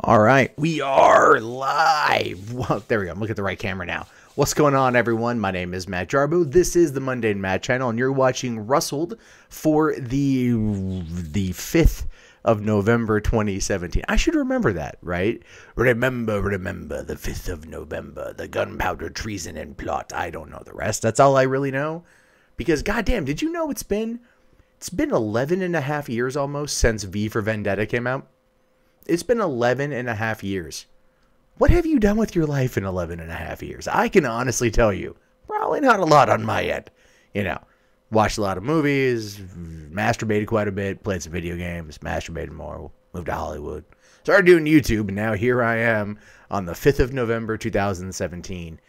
All right, we are live. Well, there we go. I'm looking at the right camera now. What's going on, everyone? My name is Matt Jarbo. This is the Mundane Matt channel, and you're watching Rustl'd for the 5th of November 2017. I should remember that, right? Remember the 5th of November, the gunpowder treason and plot. I don't know the rest. That's all I really know. Because, goddamn, did you know it's been 11 and a half years almost since V for Vendetta came out? It's been 11 and a half years. What have you done with your life in 11 and a half years? I can honestly tell you, probably not a lot on my end. You know, watched a lot of movies, masturbated quite a bit, played some video games, masturbated more, moved to Hollywood. Started doing YouTube, and now here I am on the 5th of November, 2017.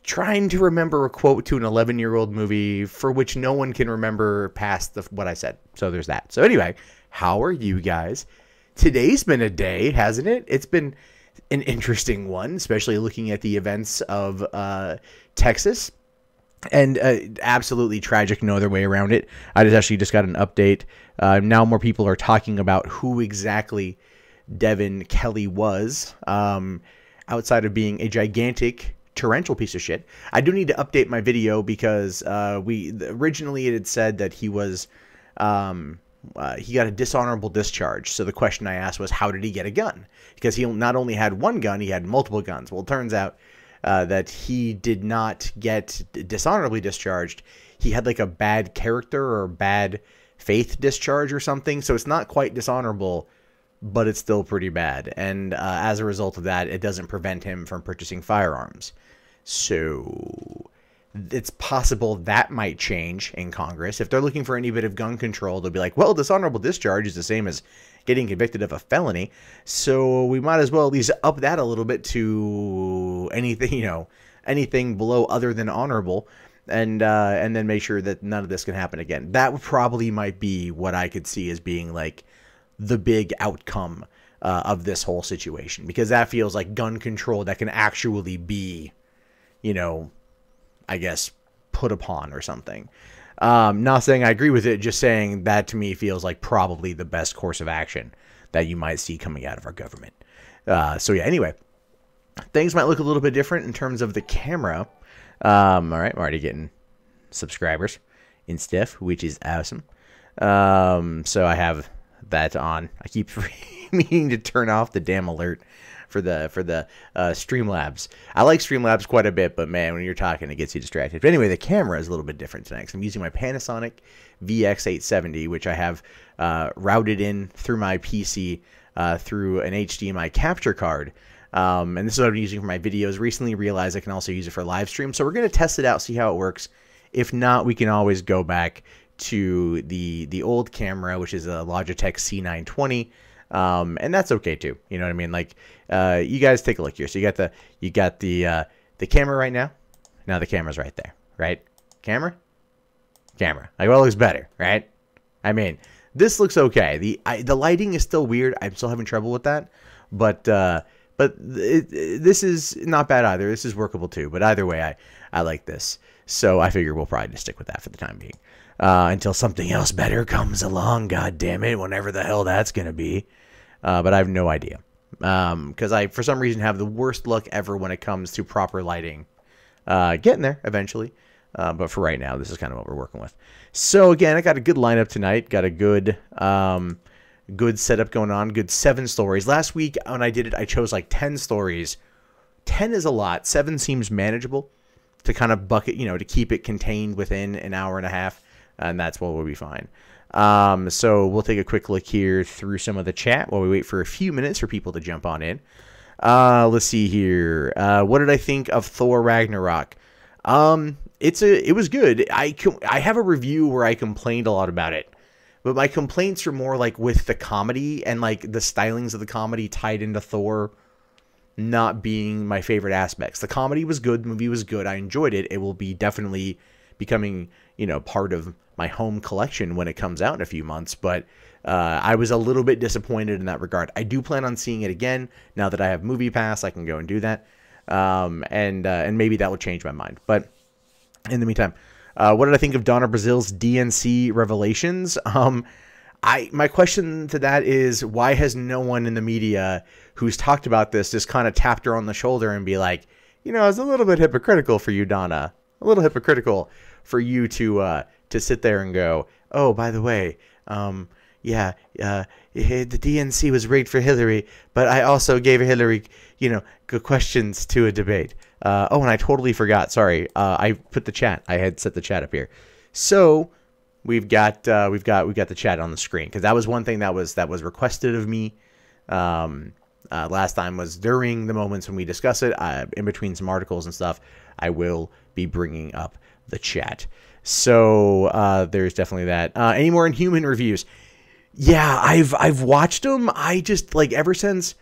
Trying to remember a quote to an 11-year-old movie for which no one can remember past what I said. So there's that. So anyway, how are you guys? Today's been a day, hasn't it? It's been an interesting one, especially looking at the events of Texas. And absolutely tragic, no other way around it. I just got an update. Now more people are talking about who exactly Devin Kelly was, outside of being a gigantic torrential piece of shit. I do need to update my video because originally it had said that he was he got a dishonorable discharge. So the question I asked was, how did he get a gun? Because he not only had one gun, he had multiple guns. Well, it turns out that he did not get dishonorably discharged. He had like a bad character or bad faith discharge or something. So it's not quite dishonorable, but it's still pretty bad. And as a result of that, it doesn't prevent him from purchasing firearms. So it's possible that might change in Congress. If they're looking for any bit of gun control, they'll be like, well, dishonorable discharge is the same as getting convicted of a felony. So we might as well at least up that a little bit to anything, anything below other than honorable. And then make sure that none of this can happen again. That probably might be what I could see as being like the big outcome of this whole situation, because that feels like gun control that can actually be, I guess, put upon or something. Not saying I agree with it, just saying that to me feels like probably the best course of action that you might see coming out of our government. So yeah, anyway, things might look a little bit different in terms of the camera. All right, I'm already getting subscribers and stuff, which is awesome. So I have that on. I keep meaning to turn off the damn alert for the Streamlabs. I like Streamlabs quite a bit, but man, when you're talking, it gets you distracted. But anyway, the camera is a little bit different tonight, because I'm using my Panasonic VX870, which I have routed in through my PC through an HDMI capture card. And this is what I'm using for my videos. Recently realized I can also use it for live stream, so we're going to test it out, see how it works. If not, we can always go back to the old camera, which is a Logitech C920. And that's okay too. You know what I mean? Like, you guys take a look here. So you got the camera right now. Now the camera's right there, right? Camera. Like, well, it looks better, right? I mean, this looks okay. The lighting is still weird. I'm still having trouble with that, but this is not bad either. This is workable too. But either way, I like this. So I figure we'll probably just stick with that for the time being. Until something else better comes along, god damn it, whenever the hell that's going to be. But I have no idea. Because I, for some reason, have the worst luck ever when it comes to proper lighting. Getting there, eventually. But for right now, this is kind of what we're working with. So, again, I got a good lineup tonight. Got a good setup going on. Good 7 stories. Last week, when I did it, I chose like 10 stories. 10 is a lot. 7 seems manageable to kind of bucket, to keep it contained within an hour and a half. And that's what will be fine. So we'll take a quick look here through some of the chat while we wait for a few minutes for people to jump on in. Let's see here. What did I think of Thor Ragnarok? It was good. I have a review where I complained a lot about it, but my complaints are more like with the comedy and like the stylings of the comedy tied into Thor not being my favorite aspects. The comedy was good. The movie was good. I enjoyed it. It will be definitely becoming, part of my home collection when it comes out in a few months. But I was a little bit disappointed in that regard. I do plan on seeing it again. Now that I have Movie Pass, I can go and do that. And maybe that will change my mind. But in the meantime, what did I think of Donna Brazil's DNC revelations? my question to that is, why has no one in the media who's talked about this just kind of tapped her on the shoulder and be like, it's a little bit hypocritical for you, Donna. A little hypocritical for you to sit there and go, oh, by the way, the DNC was rigged for Hillary, but I also gave Hillary, good questions to a debate. And I totally forgot. Sorry. I put the chat. I had set the chat up here. So we've got the chat on the screen, because that was one thing that was requested of me. Last time was during the moments when we discuss it, in between some articles and stuff, I will be bringing up the chat. So there's definitely that. Any more Inhuman reviews? Yeah, I've watched them. I just, ever since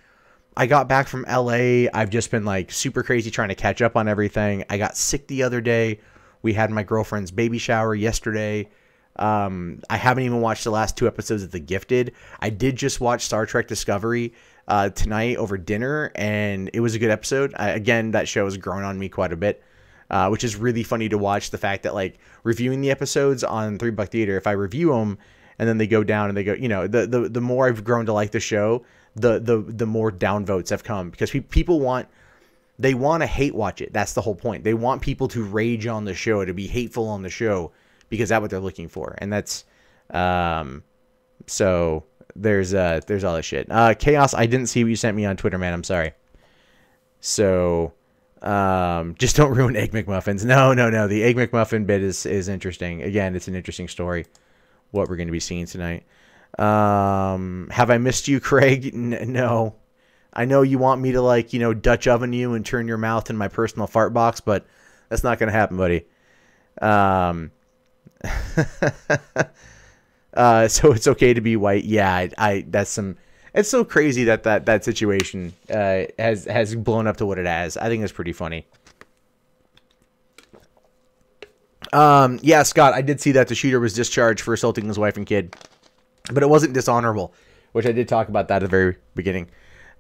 I got back from LA, I've just been super crazy trying to catch up on everything. I got sick the other day. We had my girlfriend's baby shower yesterday. I haven't even watched the last 2 episodes of The Gifted. I did just watch Star Trek Discovery tonight over dinner, and it was a good episode. Again, that show has grown on me quite a bit, which is really funny to watch. The fact that reviewing the episodes on $3 Theater, if I review them and then they go down and they go, the more I've grown to like the show, the more downvotes have come, because people want to hate watch it. That's the whole point. They want people to rage on the show, to be hateful on the show, because that's what they're looking for. And that's so there's all this shit. Chaos, I didn't see what you sent me on Twitter, man. I'm sorry. So just don't ruin Egg McMuffins. No. The Egg McMuffin bit is interesting. Again, it's an interesting story, what we're going to be seeing tonight. Have I missed you, Craig? No. I know you want me to Dutch oven you and turn your mouth in my personal fart box, but that's not going to happen, buddy. So it's okay to be white. Yeah, it's so crazy that situation has blown up to what it has. I think it's pretty funny. Yeah, Scott, I did see that the shooter was discharged for assaulting his wife and kid, but it wasn't dishonorable, which I did talk about that at the very beginning.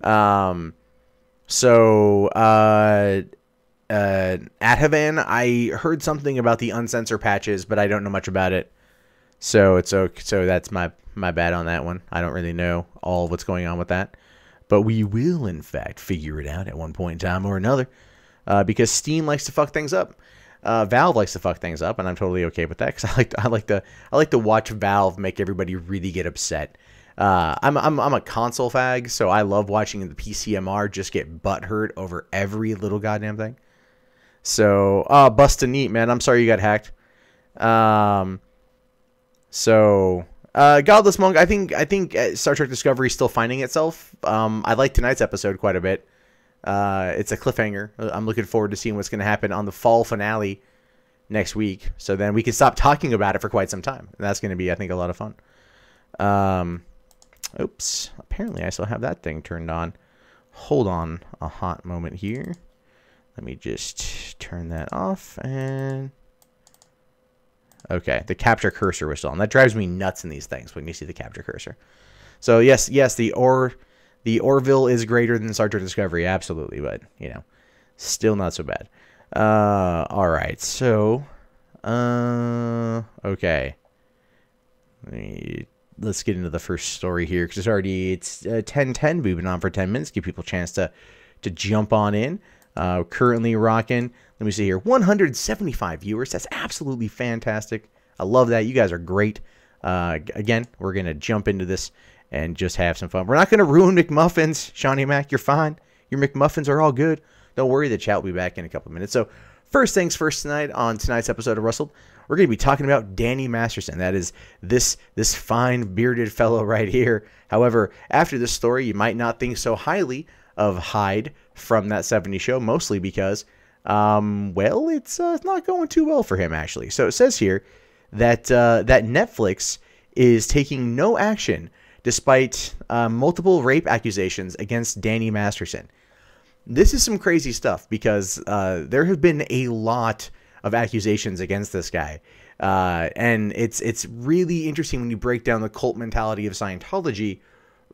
At Havan, I heard something about the uncensored patches, but I don't know much about it. So it's okay. So that's my bad on that one. I don't really know all of what's going on with that, but we will in fact figure it out at one point in time or another, because Steam likes to fuck things up. Valve likes to fuck things up, and I'm totally okay with that, because I like to watch Valve make everybody really get upset. I'm a console fag, so I love watching the PCMR just get butthurt over every little goddamn thing. So, Busta Neat, man, I'm sorry you got hacked. Godless Monk, I think Star Trek Discovery is still finding itself. I like tonight's episode quite a bit. It's a cliffhanger. I'm looking forward to seeing what's going to happen on the fall finale next week. So then we can stop talking about it for quite some time. And that's going to be, I think, a lot of fun. Oops. Apparently I still have that thing turned on. Hold on a hot moment here. Let me just turn that off. And okay, the capture cursor was still on. That drives me nuts in these things when you see the capture cursor. So yes, the Orville is greater than Star Trek Discovery, absolutely, but still not so bad. All right, so okay, let's get into the first story here, because it's 10:10. We've been on for 10 minutes. Give people a chance to jump on in. Currently rocking, let me see here, 175 viewers. That's absolutely fantastic. I love that. You guys are great. Again, we're gonna jump into this and just have some fun. We're not going to ruin McMuffins. Shawnee Mac, you're fine. Your McMuffins are all good. Don't worry, the chat will be back in a couple of minutes. So first things first tonight, on tonight's episode of Rustl'd, we're going to be talking about Danny Masterson. That is this fine bearded fellow right here. However, after this story, you might not think so highly of Hyde from that 70s show, mostly because, it's not going too well for him, actually. So it says here that Netflix is taking no action despite multiple rape accusations against Danny Masterson. This is some crazy stuff, because there have been a lot of accusations against this guy. And it's really interesting when you break down the cult mentality of Scientology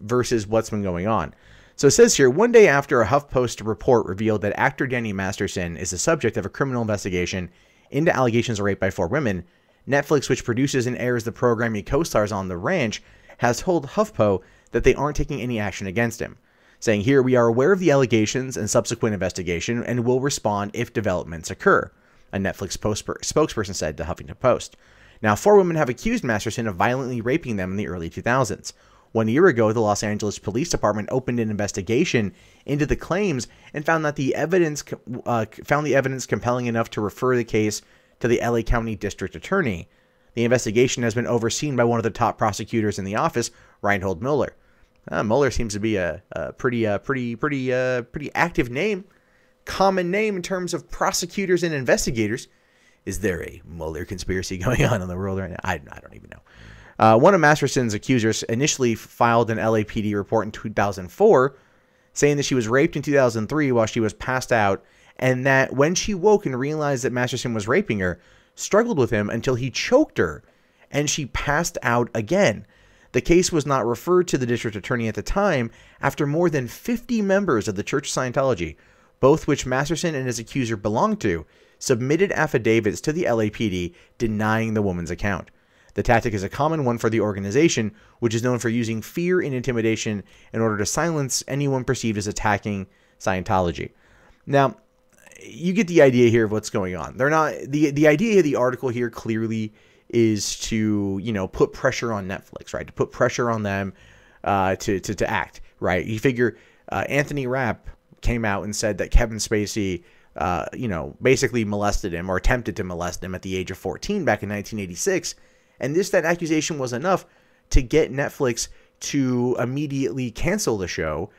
versus what's been going on. So it says here, one day after a HuffPost report revealed that actor Danny Masterson is the subject of a criminal investigation into allegations of rape by 4 women, Netflix, which produces and airs the program he co-stars on, The Ranch, has told HuffPo that they aren't taking any action against him, saying, "Here, we are aware of the allegations and subsequent investigation and will respond if developments occur," a Netflix spokesperson said to Huffington Post. Now, 4 women have accused Masterson of violently raping them in the early 2000s. 1 year ago, the Los Angeles Police Department opened an investigation into the claims and found that the evidence compelling enough to refer the case to the LA County District Attorney. The investigation has been overseen by one of the top prosecutors in the office, Reinhold Mueller. Mueller seems to be a pretty active name, common name in terms of prosecutors and investigators. Is there a Mueller conspiracy going on in the world right now? I don't even know. One of Masterson's accusers initially filed an LAPD report in 2004 saying that she was raped in 2003 while she was passed out, and that when she woke and realized that Masterson was raping her, struggled with him until he choked her, and she passed out again. The case was not referred to the district attorney at the time after more than 50 members of the Church of Scientology, both which Masterson and his accuser belonged to, submitted affidavits to the LAPD denying the woman's account. The tactic is a common one for the organization, which is known for using fear and intimidation in order to silence anyone perceived as attacking Scientology. Now, you get the idea here of what's going on. They're not the idea of the article here clearly is to, put pressure on Netflix, right? To put pressure on them to act, right? You figure Anthony Rapp came out and said that Kevin Spacey basically molested him or attempted to molest him at the age of 14 back in 1986. And that accusation was enough to get Netflix to immediately cancel the show,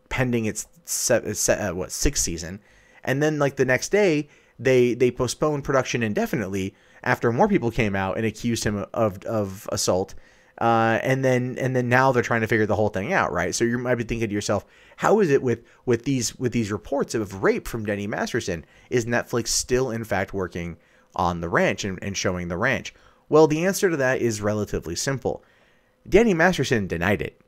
pending its sixth season. And then the next day, they postponed production indefinitely after more people came out and accused him of assault. And then now they're trying to figure the whole thing out, right? So you might be thinking to yourself, how is it with these reports of rape from Danny Masterson? Is Netflix still in fact working on the ranch and showing the ranch? Well, the answer to that is relatively simple. Danny Masterson denied it,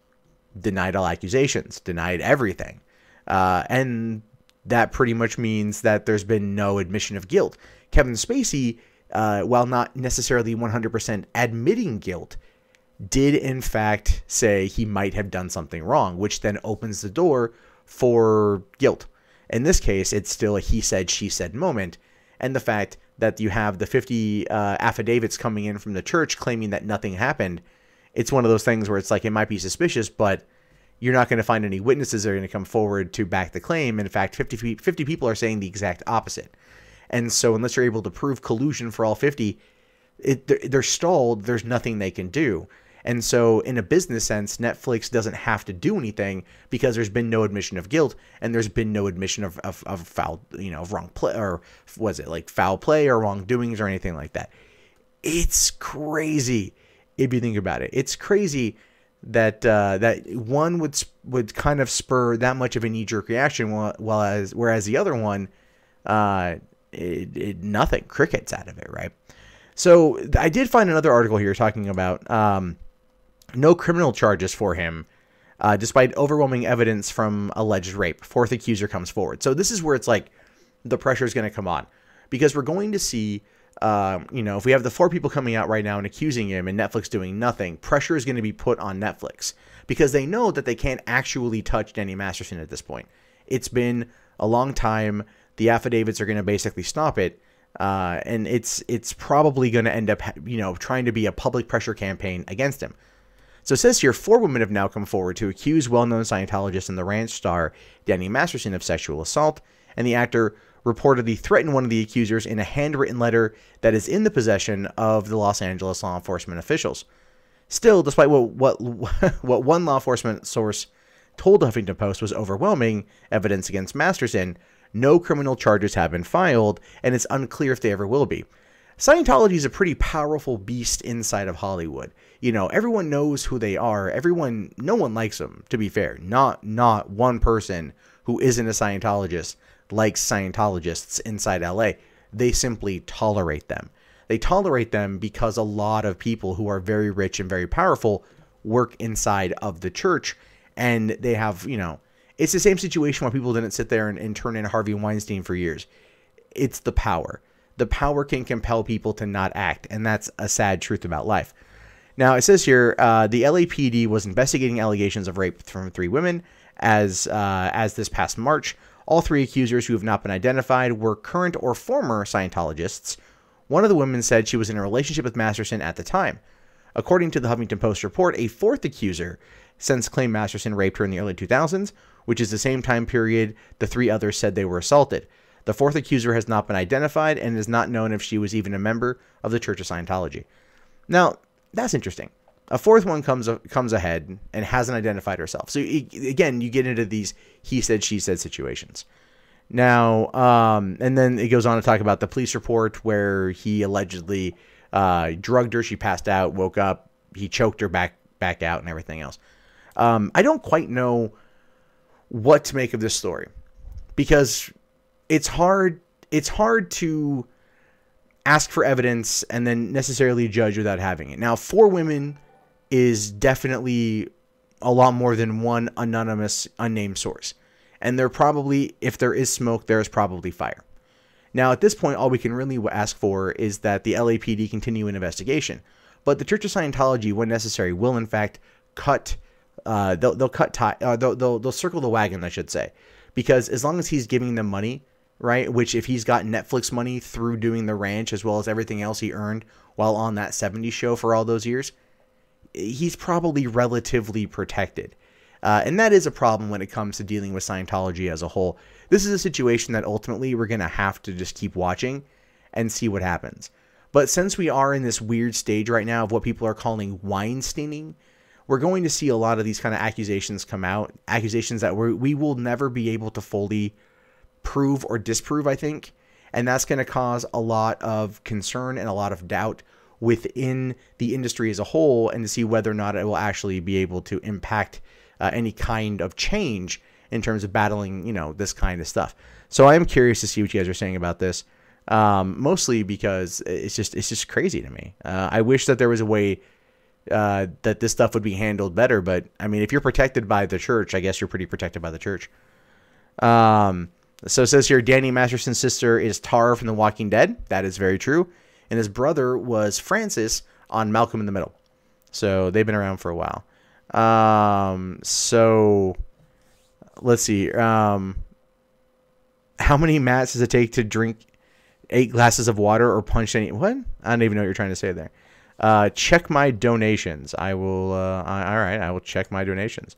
denied all accusations, denied everything. And that pretty much means that there's been no admission of guilt. Kevin Spacey, while not necessarily 100% admitting guilt, did in fact say he might have done something wrong, which then opens the door for guilt. In this case, it's still a he said, she said moment. And the fact that you have the 50 affidavits coming in from the church claiming that nothing happened, it's one of those things where it's like, it might be suspicious, but you're not going to find any witnesses that are going to come forward to back the claim. In fact, 50 people are saying the exact opposite. And so unless you're able to prove collusion for all 50, they're stalled. There's nothing they can do. And so in a business sense, Netflix doesn't have to do anything because there's been no admission of guilt and there's been no admission of foul, of wrong play, or was it like foul play or wrongdoings or anything like that. It's crazy if you think about it. It's crazy that that one would kind of spur that much of a knee-jerk reaction, whereas the other one, nothing, crickets out of it, right? So I did find another article here talking about no criminal charges for him, despite overwhelming evidence from alleged rape. Fourth accuser comes forward. So this is where it's like the pressure is going to come on, because we're going to see, if we have the 4 people coming out right now and accusing him and Netflix doing nothing, pressure is going to be put on Netflix because they know that they can't actually touch Danny Masterson at this point. It's been a long time. The affidavits are going to basically stop it. And it's probably going to end up, trying to be a public pressure campaign against him. So it says here, 4 women have now come forward to accuse well-known Scientologist and the ranch star Danny Masterson of sexual assault, and the actor reportedly threatened one of the accusers in a handwritten letter that is in the possession of the Los Angeles law enforcement officials. Still, despite what one law enforcement source told the Huffington Post was overwhelming evidence against Masterson, no criminal charges have been filed, and it's unclear if they ever will be. Scientology is a pretty powerful beast inside of Hollywood. Everyone knows who they are. No one likes them, to be fair. Not one person who isn't a Scientologist likes Scientologists inside LA. They simply tolerate them. They tolerate them because a lot of people who are very rich and very powerful work inside of the church, and they have, it's the same situation where people didn't sit there and turn in Harvey Weinstein for years. It's the power. The power can compel people to not act, and that's a sad truth about life. Now, it says here, the LAPD was investigating allegations of rape from 3 women as this past March. All 3 accusers who have not been identified were current or former Scientologists. One of the women said she was in a relationship with Masterson at the time. According to the Huffington Post report, a 4th accuser since claimed Masterson raped her in the early 2000s, which is the same time period the 3 others said they were assaulted. The 4th accuser has not been identified and is not known if she was even a member of the Church of Scientology. Now, that's interesting. A 4th one comes ahead and hasn't identified herself. So again, you get into these he said, she said situations. Now, and then it goes on to talk about the police report where he allegedly drugged her. She passed out, woke up, he choked her back out, and everything else. I don't quite know what to make of this story, because it's hard to ask for evidence and then necessarily judge without having it. Now, 4 women is definitely a lot more than one anonymous, unnamed source. And there probably, if there is smoke, there is probably fire. Now, at this point, all we can really ask for is that the LAPD continue an investigation. But the Church of Scientology, when necessary, will in fact cut. They'll circle the wagon, I should say, because as long as he's giving them money, right? Which, if he's got Netflix money through doing The Ranch as well as everything else he earned while on that 70s show for all those years, he's probably relatively protected. And that is a problem when it comes to dealing with Scientology as a whole. This is a situation that ultimately we're going to have to just keep watching and see what happens. But since we are in this weird stage right now of what people are calling Weinsteining, we're going to see a lot of these kind of accusations come out. Accusations that we will never be able to fully prove or disprove, I think. And that's going to cause a lot of concern and a lot of doubt within the industry as a whole, and to see whether or not it will actually be able to impact any kind of change in terms of battling, this kind of stuff. So I am curious to see what you guys are saying about this, mostly because it's just crazy to me. I wish that there was a way that this stuff would be handled better, but I mean, if you're protected by the church, I guess you're pretty protected by the church. So it says here, Danny Masterson's sister is Tara from The Walking Dead. That is very true. And his brother was Francis on Malcolm in the Middle. So they've been around for a while. So let's see. How many mats does it take to drink 8 glasses of water or punch any? What? I don't even know what you're trying to say there. Check my donations. I will. All right. I will check my donations.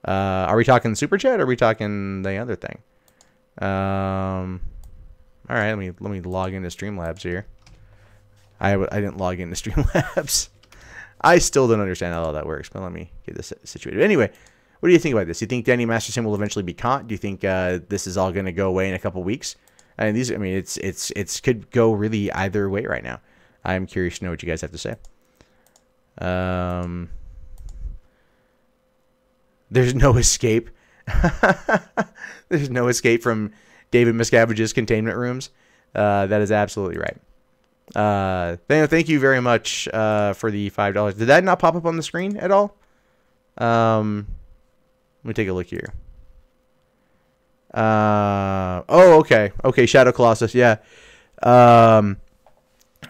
Are we talking super chat or are we talking the other thing? All right. Let me log into Streamlabs here. I didn't log into Streamlabs. I still don't understand how all that works, but let me get this situated. Anyway, what do you think about this? Do you think Danny Masterson will eventually be caught? Do you think this is all going to go away in a couple weeks? And it's could go really either way right now. I'm curious to know what you guys have to say. There's no escape. There's no escape from David Miscavige's containment rooms. That is absolutely right. Thank you very much for the $5. Did that not pop up on the screen at all? Let me take a look here. Oh, okay, Shadow Colossus, yeah.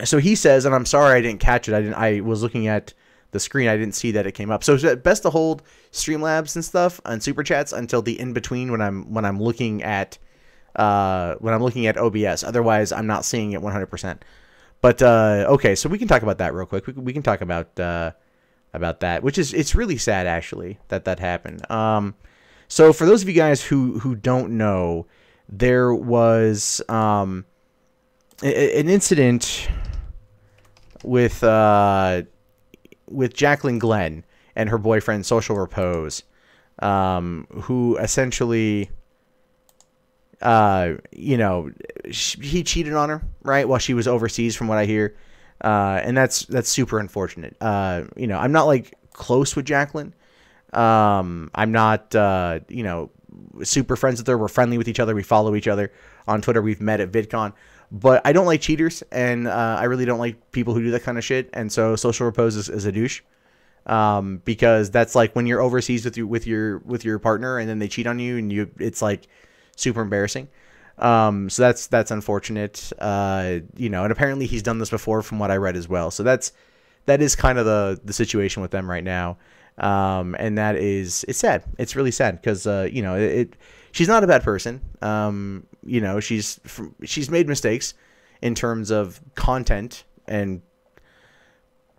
So he says, and I'm sorry I didn't catch it. I was looking at the screen. I didn't see that it came up. So it's best to hold Streamlabs and stuff and super chats until the in between when I'm looking at OBS. Otherwise, I'm not seeing it 100%. But okay, so we can talk about that real quick. We can talk about that, which is, it's really sad actually that happened. So for those of you guys who don't know, there was an incident with Jacqueline Glenn and her boyfriend Social Repose, who essentially, he cheated on her, right, while she was overseas, from what I hear, and that's super unfortunate. I'm not like close with Jacqueline. I'm not super friends with her. We're friendly with each other. We follow each other on Twitter. We've met at VidCon. But I don't like cheaters, and I really don't like people who do that kind of shit. And so Social Repose is a douche, because that's like when you're overseas with your partner, and then they cheat on you, and it's like super embarrassing. So that's unfortunate. And apparently he's done this before, from what I read as well. So that's that is kind of the situation with them right now. And that is, it's sad. It's really sad because, you know, she's not a bad person. You know, she's made mistakes in terms of content and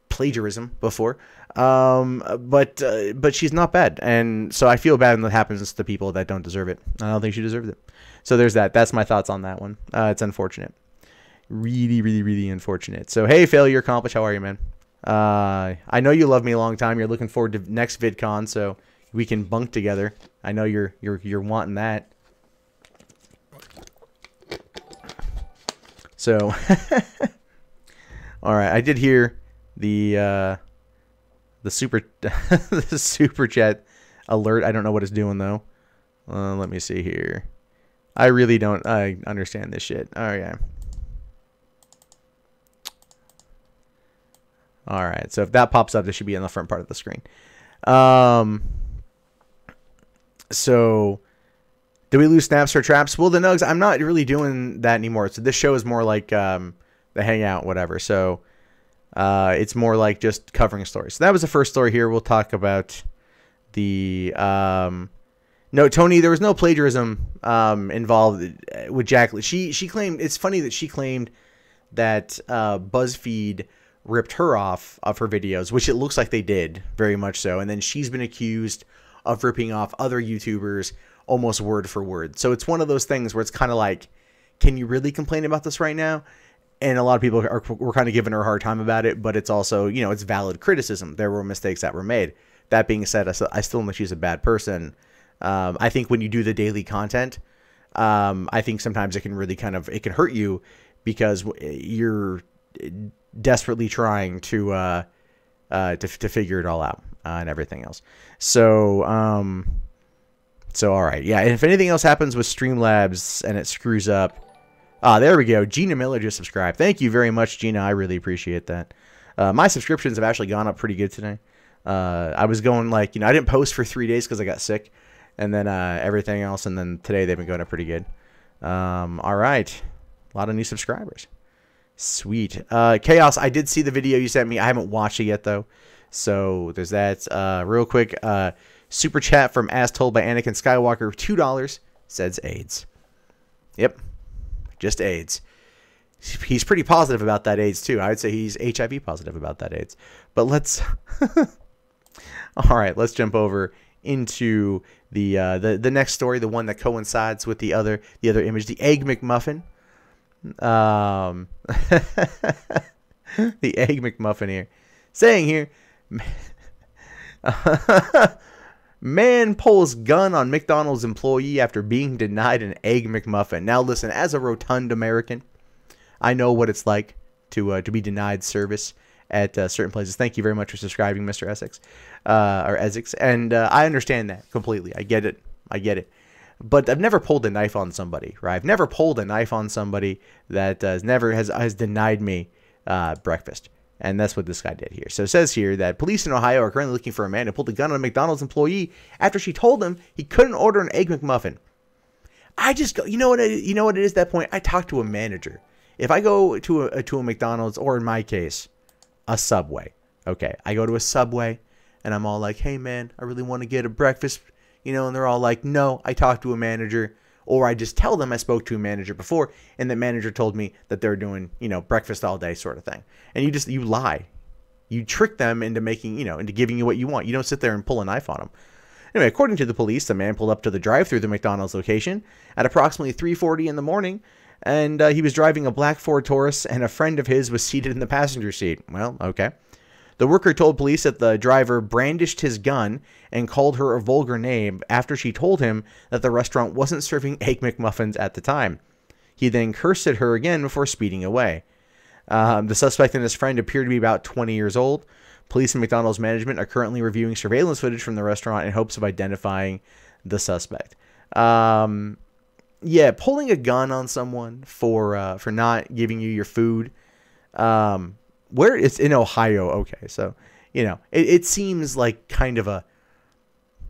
plagiarism before. But she's not bad. And so I feel bad when that happens to people that don't deserve it. I don't think she deserved it. So there's that. That's my thoughts on that one. It's unfortunate. Really, really, really unfortunate. So, hey, failure accomplished. How are you, man? I know you love me a long time. You're looking forward to next VidCon, so we can bunk together. I know you're wanting that. So, all right. I did hear the super the super chat alert. I don't know what it's doing though. Let me see here. I really don't. I understand this shit. Oh yeah. All right. So if that pops up, this should be on the front part of the screen. So do we lose snaps or traps? Well, the Nugs, I'm not really doing that anymore. So this show is more like the hangout, whatever. So it's more like just covering stories. So that was the first story here. We'll talk about the no, Tony, there was no plagiarism involved with Jacqueline. She claimed, it's funny that she claimed that BuzzFeed ripped her off of her videos, which it looks like they did, very much so. And then she's been accused of ripping off other YouTubers almost word for word. So it's one of those things where it's kind of like, can you really complain about this right now? And a lot of people were kind of giving her a hard time about it, but it's also, you know, it's valid criticism. There were mistakes that were made. That being said, I still don't think she's a bad person. I think when you do the daily content, I think sometimes it can really it can hurt you because you're desperately trying to figure it all out and everything else. So, all right. Yeah. And if anything else happens with Streamlabs and it screws up, there we go. Gina Miller just subscribed. Thank you very much, Gina. I really appreciate that. My subscriptions have actually gone up pretty good today. I was going like, you know, I didn't post for 3 days because I got sick, and then everything else. And then today they've been going up pretty good. All right. A lot of new subscribers. Sweet. Chaos, I did see the video you sent me. I haven't watched it yet, though. So there's that. Real quick, super chat from As Told by Anakin Skywalker, $2, says AIDS. Yep. Just AIDS. He's pretty positive about that AIDS, too. I would say he's HIV positive about that AIDS. But let's... All right, let's jump over into the next story, the one that coincides with the other image, the Egg McMuffin. The Egg McMuffin here. Saying here... Man pulls gun on McDonald's employee after being denied an Egg McMuffin. Now listen, as a rotund American, I know what it's like to be denied service at certain places. Thank you very much for subscribing, Mr. Essex, or Essex. And I understand that completely. I get it. But I've never pulled a knife on somebody, right? I've never pulled a knife on somebody that has denied me breakfast. And that's what this guy did here. So it says here that police in Ohio are currently looking for a man who pulled a gun on a McDonald's employee after she told him he couldn't order an Egg McMuffin. I just go, you know what it is at that point? I talk to a manager. If I go to a McDonald's, or in my case, a Subway. Okay, I go to a Subway and I'm all like, hey man, I really want to get a breakfast, you know, and they're all like, no, I talked to a manager. Or I just tell them I spoke to a manager before, and the manager told me that they're doing, you know, breakfast all day sort of thing. And you lie. You trick them into making, you know, into giving you what you want. You don't sit there and pull a knife on them. Anyway, according to the police, the man pulled up to the drive-thru of the McDonald's location at approximately 3:40 in the morning, and he was driving a black Ford Taurus, and a friend of his was seated in the passenger seat. Well, okay. The worker told police that the driver brandished his gun and called her a vulgar name after she told him that the restaurant wasn't serving Egg McMuffins at the time. He then cursed at her again before speeding away. The suspect and his friend appear to be about 20 years old. Police and McDonald's management are currently reviewing surveillance footage from the restaurant in hopes of identifying the suspect. Yeah, pulling a gun on someone for not giving you your food. Where it's in Ohio, okay, so you know it seems like kind of a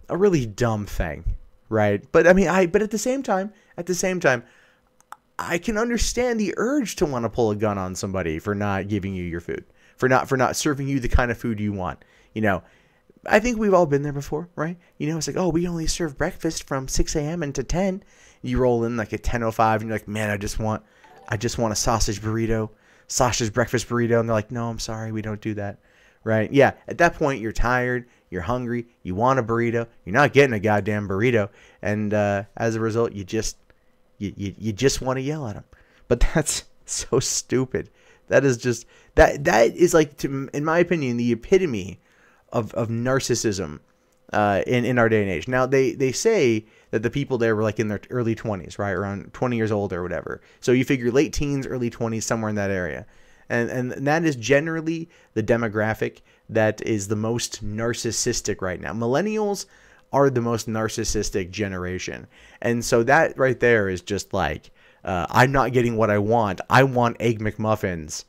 really dumb thing, right? But I mean, but at the same time, I can understand the urge to want to pull a gun on somebody for not giving you your food, for not serving you the kind of food you want. You know, I think we've all been there before, right? You know, it's like, oh, we only serve breakfast from 6 a.m. until 10. You roll in like at 10:05 and you're like, man, I just want a sausage breakfast burrito. And they're like, no, I'm sorry, we don't do that. Right? Yeah. At that point, you're tired, you're hungry, you want a burrito, you're not getting a goddamn burrito. And as a result, you just want to yell at them. But that's so stupid. That is just, that is like, in my opinion, the epitome of narcissism in our day and age. Now, they say that the people there were like in their early 20s, right? Around 20 years old or whatever. So you figure late teens, early 20s, somewhere in that area. And that is generally the demographic that is the most narcissistic right now. Millennials are the most narcissistic generation. And so that right there is just like, I'm not getting what I want. I want Egg McMuffins.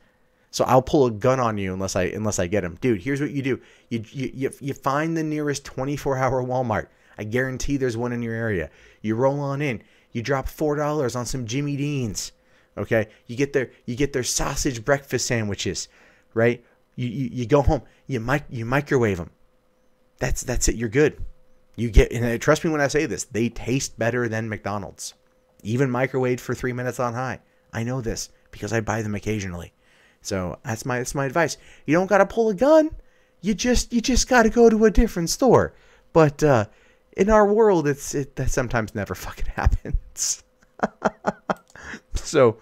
So I'll pull a gun on you unless I get them. Dude, here's what you do. You find the nearest 24-hour Walmart. I guarantee there's one in your area. You roll on in. You drop $4 on some Jimmy Dean's. Okay? You get their sausage breakfast sandwiches, right? You go home. You microwave them. That's it. You're good. And trust me when I say this, they taste better than McDonald's. Even microwaved for 3 minutes on high. I know this because I buy them occasionally. So that's my advice. You don't gotta pull a gun. You just gotta go to a different store. But in our world, that sometimes never fucking happens. So,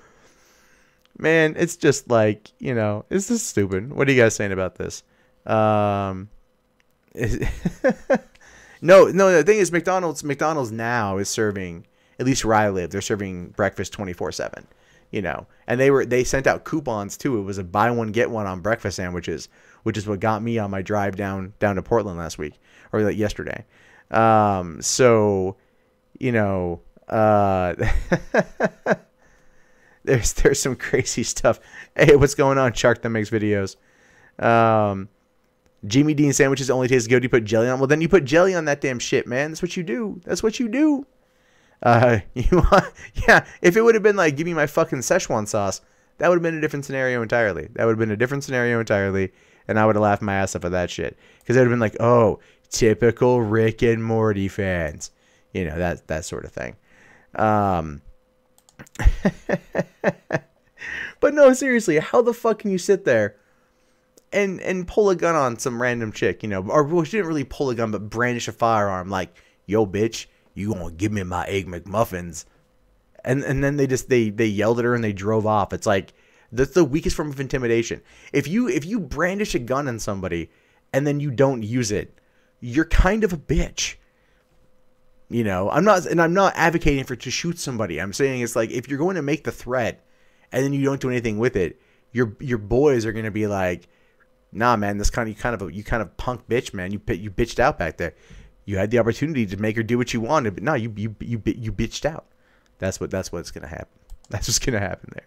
man, it's just like, you know, it's just stupid. What are you guys saying about this? No, the thing is, McDonald's now is serving, at least where I live, they're serving breakfast 24/7. You know, and they sent out coupons too. It was a buy one get one on breakfast sandwiches, which is what got me on my drive down to Portland last week or like yesterday. So, you know, there's some crazy stuff. Hey, what's going on? Shark that makes videos. Jimmy Dean sandwiches only taste good. You put jelly on. Well, then you put jelly on that damn shit, man. That's what you do. That's what you do. Yeah, if it would have been like, give me my fucking Szechuan sauce, that would have been a different scenario entirely. And I would have laughed my ass off at that shit. Because it would have been like, oh, typical Rick and Morty fans. You know, that sort of thing. But no, seriously, how the fuck can you sit there and pull a gun on some random chick, you know? Or, well, she didn't really pull a gun, but brandish a firearm like, yo, bitch, you gonna give me my Egg McMuffins. And then they yelled at her and they drove off. It's like, that's the weakest form of intimidation. If you brandish a gun on somebody and then you don't use it, you're kind of a bitch. You know, I'm not advocating to shoot somebody. I'm saying it's like, if you're going to make the threat and then you don't do anything with it, your boys are gonna be like, nah, man, you kind of punk bitch, man. You bitched out back there. You had the opportunity to make her do what you wanted, but no, you bitched out. That's what's gonna happen. That's what's gonna happen there.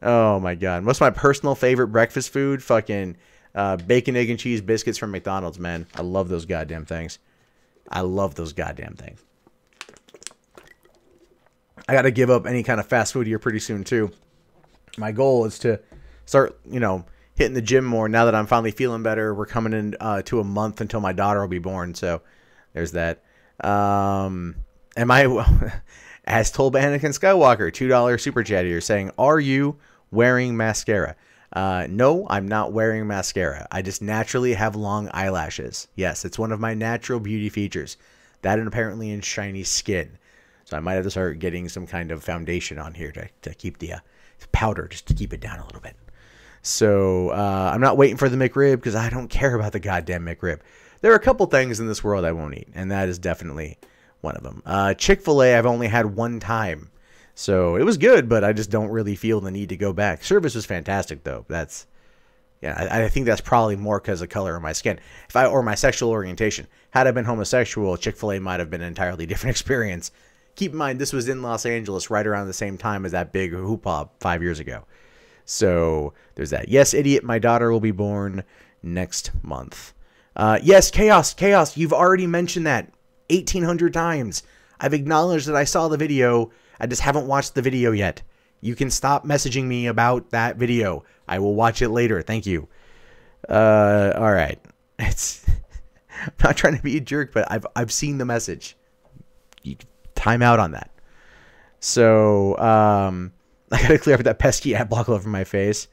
Oh my god, what's my personal favorite breakfast food? Fucking bacon, egg, and cheese biscuits from McDonald's, man. I love those goddamn things. I gotta give up any kind of fast food here pretty soon too. My goal is to start, you know, hitting the gym more now that I'm finally feeling better. We're coming in to a month until my daughter will be born, so there's that. As told by Anakin Skywalker, $2 super chat here saying, are you wearing mascara? No, I'm not wearing mascara. I just naturally have long eyelashes. Yes, it's one of my natural beauty features. That and apparently in shiny skin. So I might have to start getting some kind of foundation on here to keep the powder, just to keep it down a little bit. So I'm not waiting for the McRib because I don't care about the goddamn McRib. There are a couple things in this world I won't eat, and that is definitely one of them. Chick-fil-A I've only had one time. So it was good, but I just don't really feel the need to go back. Service was fantastic, though. I think that's probably more because of color of my skin. Or my sexual orientation. Had I been homosexual, Chick-fil-A might have been an entirely different experience. Keep in mind, this was in Los Angeles right around the same time as that big hoopla 5 years ago. So there's that. Yes, idiot, my daughter will be born next month. Yes, Chaos, you've already mentioned that 1,800 times. I've acknowledged that I saw the video. I just haven't watched the video yet. You can stop messaging me about that video. I will watch it later. Thank you. All right. It's I'm not trying to be a jerk, but I've seen the message. You time out on that. So I gotta clear up that pesky ad block all over my face.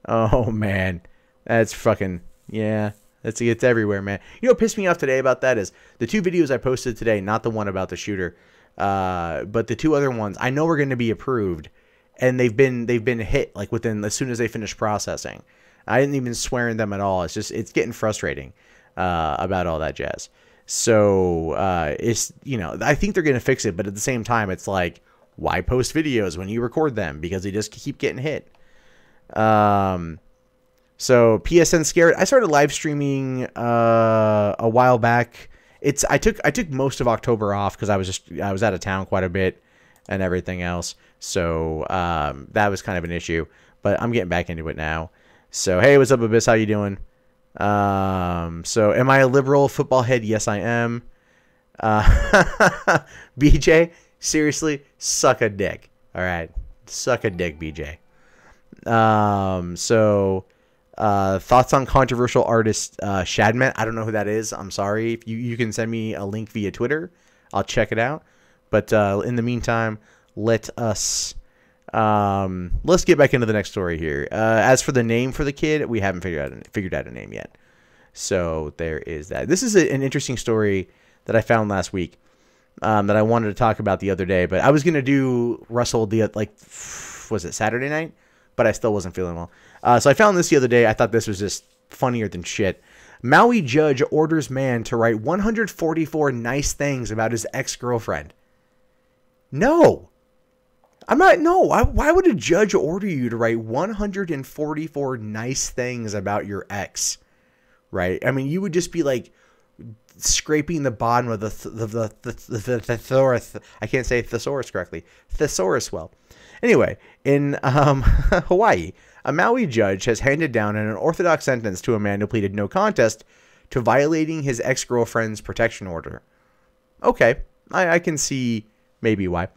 Oh man, that's fucking yeah. It's everywhere, man. You know what pissed me off today about that is the 2 videos I posted today, not the one about the shooter, but the 2 other ones. I know we're going to be approved, and they've been hit like within as soon as they finish processing. I didn't even swear in them at all. It's getting frustrating about all that jazz. So it's I think they're going to fix it, but at the same time, it's like, why post videos when you record them, because they just keep getting hit. So PSN scared. I started live streaming a while back. I took most of October off because I was out of town quite a bit and everything else. So that was kind of an issue, but I'm getting back into it now. So hey, what's up, Abyss? How you doing? So am I a liberal football head? Yes, I am. BJ, seriously, suck a dick. All right, suck a dick, BJ. Thoughts on controversial artist Shadman. I don't know who that is. I'm sorry. If you can send me a link via Twitter, I'll check it out. But in the meantime, let's get back into the next story here. As for the name for the kid, we haven't figured out a name yet. So there is that. This is an interesting story that I found last week that I wanted to talk about the other day. But I was gonna do Rustl'd was it Saturday night? But I still wasn't feeling well. So I found this the other day. I thought this was just funnier than shit. Maui judge orders man to write 144 nice things about his ex-girlfriend. No. I'm not. No. Why would a judge order you to write 144 nice things about your ex? Right? I mean, you would just be like scraping the bottom of the thesaurus. I can't say thesaurus correctly. Thesaurus well. Anyway, in Hawaii, a Maui judge has handed down an unorthodox sentence to a man who pleaded no contest to violating his ex-girlfriend's protection order. Okay, I can see maybe why.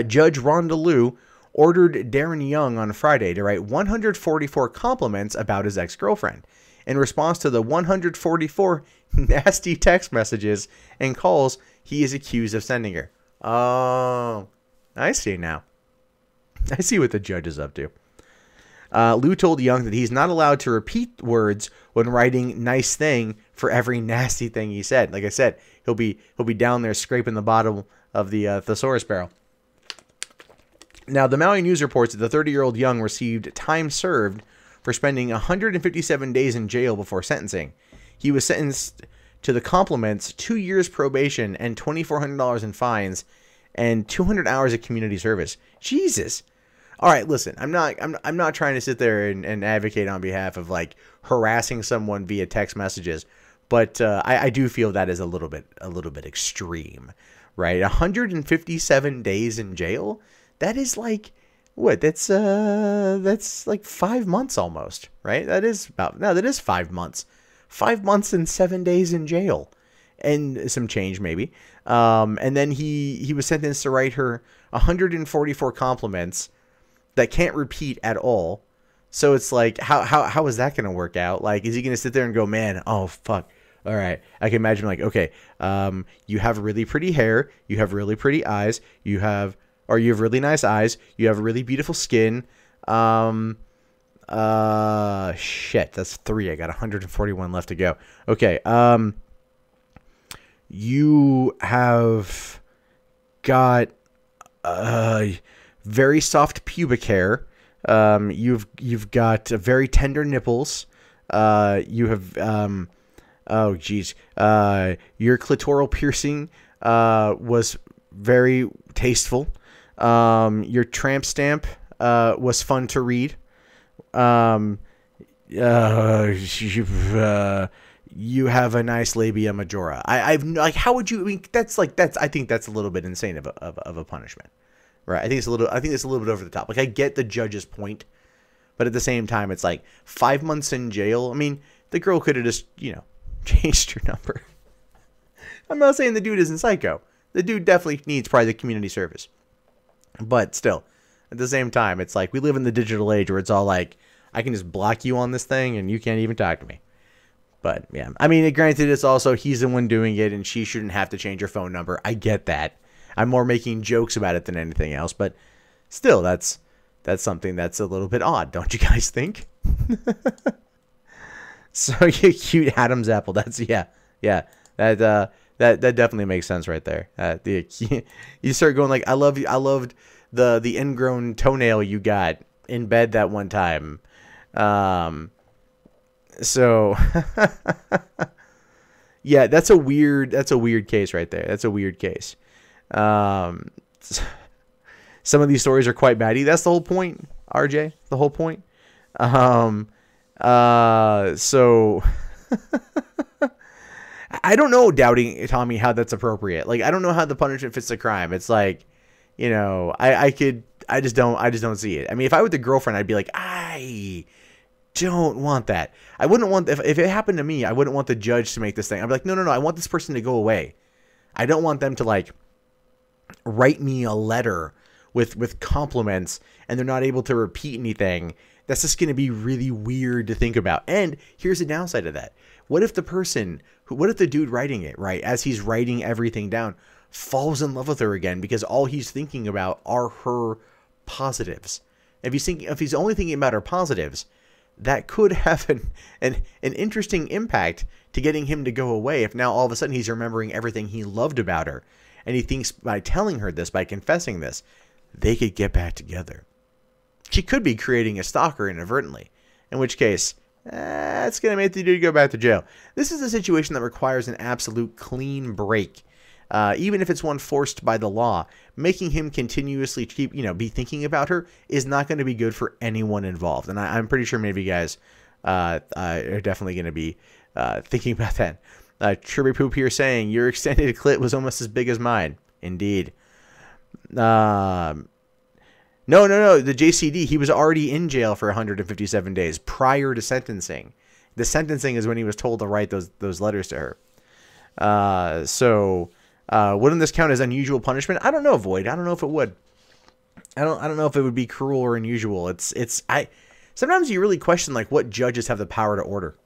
Judge Rhonda Liu ordered Darren Young on Friday to write 144 compliments about his ex-girlfriend in response to the 144 nasty text messages and calls he is accused of sending her. Oh, I see now. I see what the judge is up to. Liu told Young that he's not allowed to repeat words when writing nice thing for every nasty thing he said. Like I said, he'll be down there scraping the bottom of the thesaurus barrel. Now, the Maui News reports that the 30-year-old Young received time served for spending 157 days in jail before sentencing. He was sentenced to the compliments, 2 years probation and $2,400 in fines and 200 hours of community service. Jesus. All right, listen, I'm not trying to sit there and advocate on behalf of like harassing someone via text messages, but I do feel that is a little bit extreme, right? 157 days in jail? That is like what? That's like 5 months almost, right? That is 5 months. 5 months and 7 days in jail. And some change maybe. And then he was sentenced to write her 144 compliments that can't repeat at all. So it's like, how is that going to work out? Like, is he going to sit there and go, man, oh, fuck. All right. I can imagine like, okay, you have really pretty hair. You have really pretty eyes. You have really nice eyes. You have really beautiful skin. Shit, that's 3. I got 141 left to go. Okay. You have got very soft pubic hair. You've got very tender nipples. You have oh geez. Your clitoral piercing was very tasteful. Your tramp stamp was fun to read. You have a nice labia majora. I've like, how would you? I mean, I think that's a little bit insane of a punishment, right? I think it's a little bit over the top. Like, I get the judge's point, but at the same time, it's like 5 months in jail. I mean, the girl could have just changed her number. I'm not saying the dude isn't psycho. The dude definitely needs probably the community service, but still, at the same time, it's like we live in the digital age where it's all like, I can just block you on this thing and you can't even talk to me. But yeah, I mean, granted, it's also he's the one doing it and she shouldn't have to change her phone number. I get that. I'm more making jokes about it than anything else, but still, that's something that's a little bit odd, don't you guys think? So yeah, cute Adam's apple. That's yeah. That definitely makes sense right there. You start going like, I loved the ingrown toenail you got in bed that one time. So yeah, that's a weird case right there. That's a weird case. Some of these stories are quite batty. That's the whole point, RJ. The whole point. So I don't know, doubting Tommy, how that's appropriate. Like, I don't know how the punishment fits the crime. It's like, you know, I just don't see it. I mean, if I were the girlfriend, I'd be like, I don't want that. I wouldn't want, if it happened to me, I wouldn't want the judge to make this thing. I'd be like, no, I want this person to go away. I don't want them to like write me a letter with compliments and they're not able to repeat anything. That's just going to be really weird to think about. And here's the downside of that. What if the dude writing it, right, as he's writing everything down, falls in love with her again because all he's thinking about are her positives? If he's only thinking about her positives, that could have an interesting impact to getting him to go away. If now all of a sudden he's remembering everything he loved about her, and he thinks by telling her this, by confessing this, they could get back together. She could be creating a stalker inadvertently, in which case, it's going to make the dude go back to jail. This is a situation that requires an absolute clean break. Even if it's one forced by the law, making him continuously be thinking about her is not going to be good for anyone involved. And I'm pretty sure maybe you guys are definitely going to be thinking about that. Chirby Poop here saying, your extended clit was almost as big as mine. Indeed. No. The JCD, he was already in jail for 157 days prior to sentencing. The sentencing is when he was told to write those letters to her. So wouldn't this count as unusual punishment? I don't know, Void. I don't know if it would. I don't know if it would be cruel or unusual. Sometimes you really question like what judges have the power to order.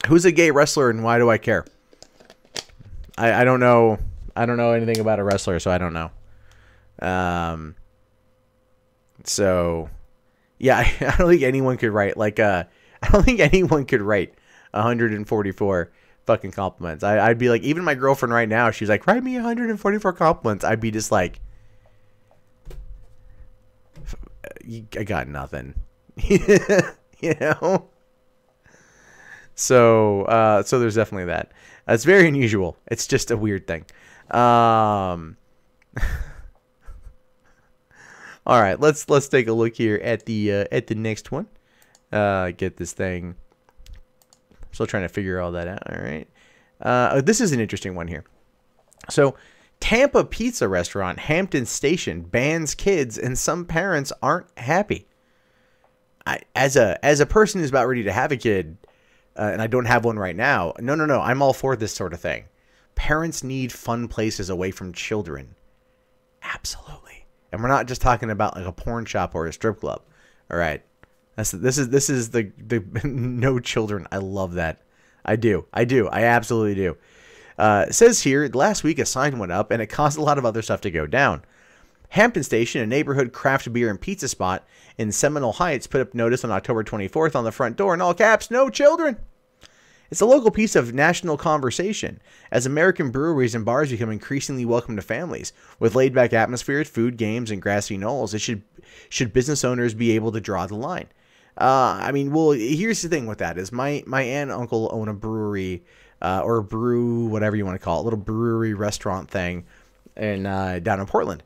Who's a gay wrestler and why do I care? I don't know. I don't know anything about a wrestler, so I don't know. So yeah, I don't think anyone could write I don't think anyone could write 144 fucking compliments. I'd be like, even my girlfriend right now, she's like, write me 144 compliments. I'd be just like, I got nothing. You know? So there's definitely that. It's very unusual. It's just a weird thing. All right, let's take a look here at the next one. Get this thing. Still trying to figure all that out. All right. This is an interesting one here. So, Tampa pizza restaurant Hampton Station bans kids, and some parents aren't happy. As a person who's about ready to have a kid, and I don't have one right now. No. I'm all for this sort of thing. Parents need fun places away from children. Absolutely. And we're not just talking about like a porn shop or a strip club. All right. This is the no children. I love that. I do. I absolutely do. It says here, last week a sign went up and it caused a lot of other stuff to go down. Hampton Station, a neighborhood craft beer and pizza spot in Seminole Heights, put up notice on October 24th on the front door in all caps, no children. It's a local piece of national conversation as American breweries and bars become increasingly welcome to families. With laid-back atmospheres, food, games, and grassy knolls, should business owners be able to draw the line. I mean, well, here's the thing with that is my aunt and uncle own a brewery or a brew, whatever you want to call it, a little brewery restaurant thing down in Portland.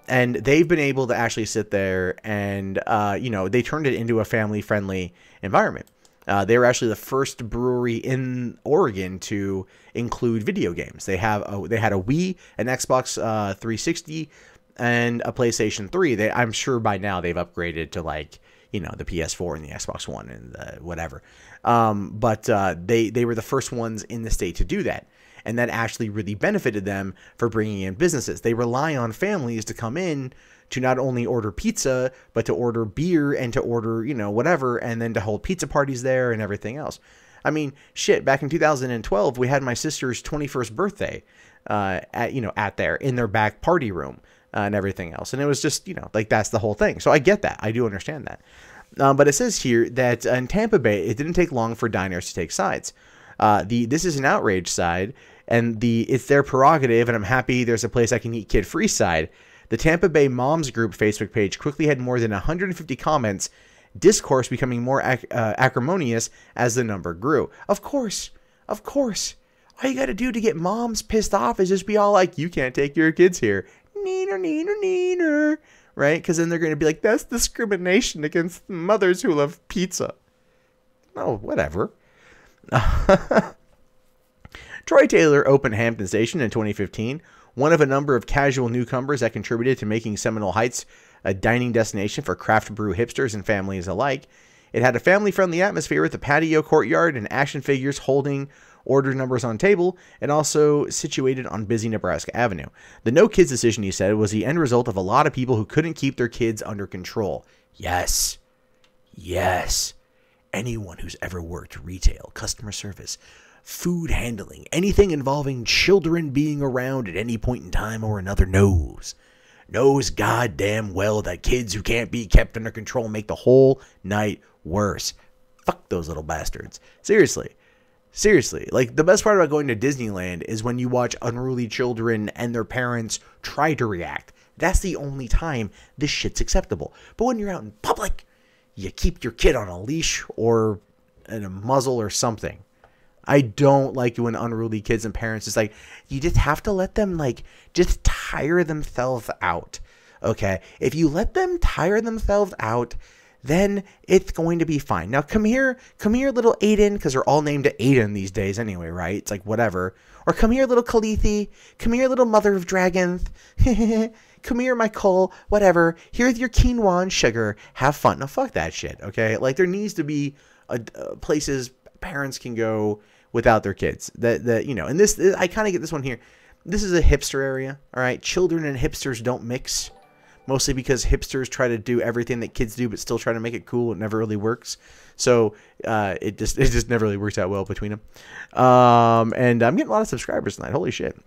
And they've been able to actually sit there and, they turned it into a family-friendly environment. They were actually the first brewery in Oregon to include video games. They had a Wii, an Xbox 360, and a PlayStation 3. I'm sure by now they've upgraded to the PS4 and the Xbox One and the whatever. But they were the first ones in the state to do that. And that actually really benefited them for bringing in businesses. They rely on families to come in to not only order pizza, but to order beer and to order, whatever, and then to hold pizza parties there and everything else. I mean, shit, back in 2012, we had my sister's 21st birthday at there in their back party room and everything else. And it was just, like that's the whole thing. So I get that. I do understand that. But it says here that in Tampa Bay, it didn't take long for diners to take sides. This is an outrage side, and it's their prerogative, and I'm happy there's a place I can eat kid-free side. The Tampa Bay Moms Group Facebook page quickly had more than 150 comments, discourse becoming more acrimonious as the number grew. Of course. All you got to do to get moms pissed off is just be all like, you can't take your kids here. Neener. Right? Because then they're going to be like, that's discrimination against mothers who love pizza. Oh, whatever. Troy Taylor opened Hampton Station in 2015, one of a number of casual newcomers that contributed to making Seminole Heights a dining destination for craft brew hipsters and families alike. It had a family-friendly atmosphere with a patio courtyard and action figures holding order numbers on table, and also situated on busy Nebraska Avenue. The no kids decision, he said, was the end result of a lot of people who couldn't keep their kids under control. Yes. Anyone who's ever worked retail, customer service, food handling, anything involving children being around at any point in time or another knows goddamn well that kids who can't be kept under control make the whole night worse. Fuck those little bastards. Seriously, like the best part about going to Disneyland is when you watch unruly children and their parents try to react. That's the only time this shit's acceptable. But when you're out in public, you keep your kid on a leash or in a muzzle or something. I don't like it when unruly kids and parents is like, you just have to let them just tire themselves out. Okay. If you let them tire themselves out, then it's going to be fine. Now come here, little Aiden, because they're all named Aiden these days anyway, right? It's like whatever. Or come here, little Kalithi. Come here, little mother of dragons. Come here, my Cole. Whatever. Here's your quinoa and sugar. Have fun. Now fuck that shit, okay? Like there needs to be places parents can go without their kids. And this I kind of get this one here. This is a hipster area, all right? Children and hipsters don't mix. Mostly because hipsters try to do everything that kids do, but still try to make it cool. It never really works. So it just never really works out well between them. And I'm getting a lot of subscribers tonight. Holy shit.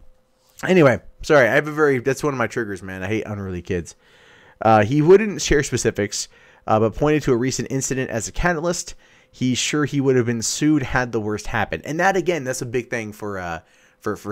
Anyway, sorry. That's one of my triggers, man. I hate unruly kids. He wouldn't share specifics, but pointed to a recent incident as a catalyst. He's sure he would have been sued had the worst happened. And that, again, that's a big thing for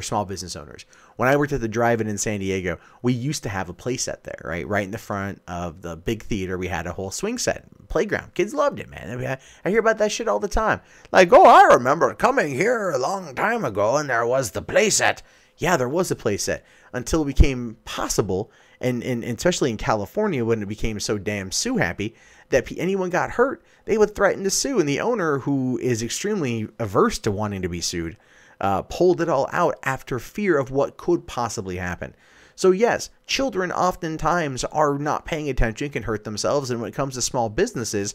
small business owners. When I worked at the drive-in in San Diego, we used to have a play set there, right in the front of the big theater. We had a whole swing set playground. Kids loved it, man. I hear about that shit all the time. Like, oh, I remember coming here a long time ago and there was the play set. Yeah, there was a play set until it became possible, and especially in California when it became so damn sue happy that anyone got hurt, they would threaten to sue. And the owner, who is extremely averse to wanting to be sued, pulled it all out after fear of what could possibly happen. So yes, children oftentimes are not paying attention, can hurt themselves, and when it comes to small businesses,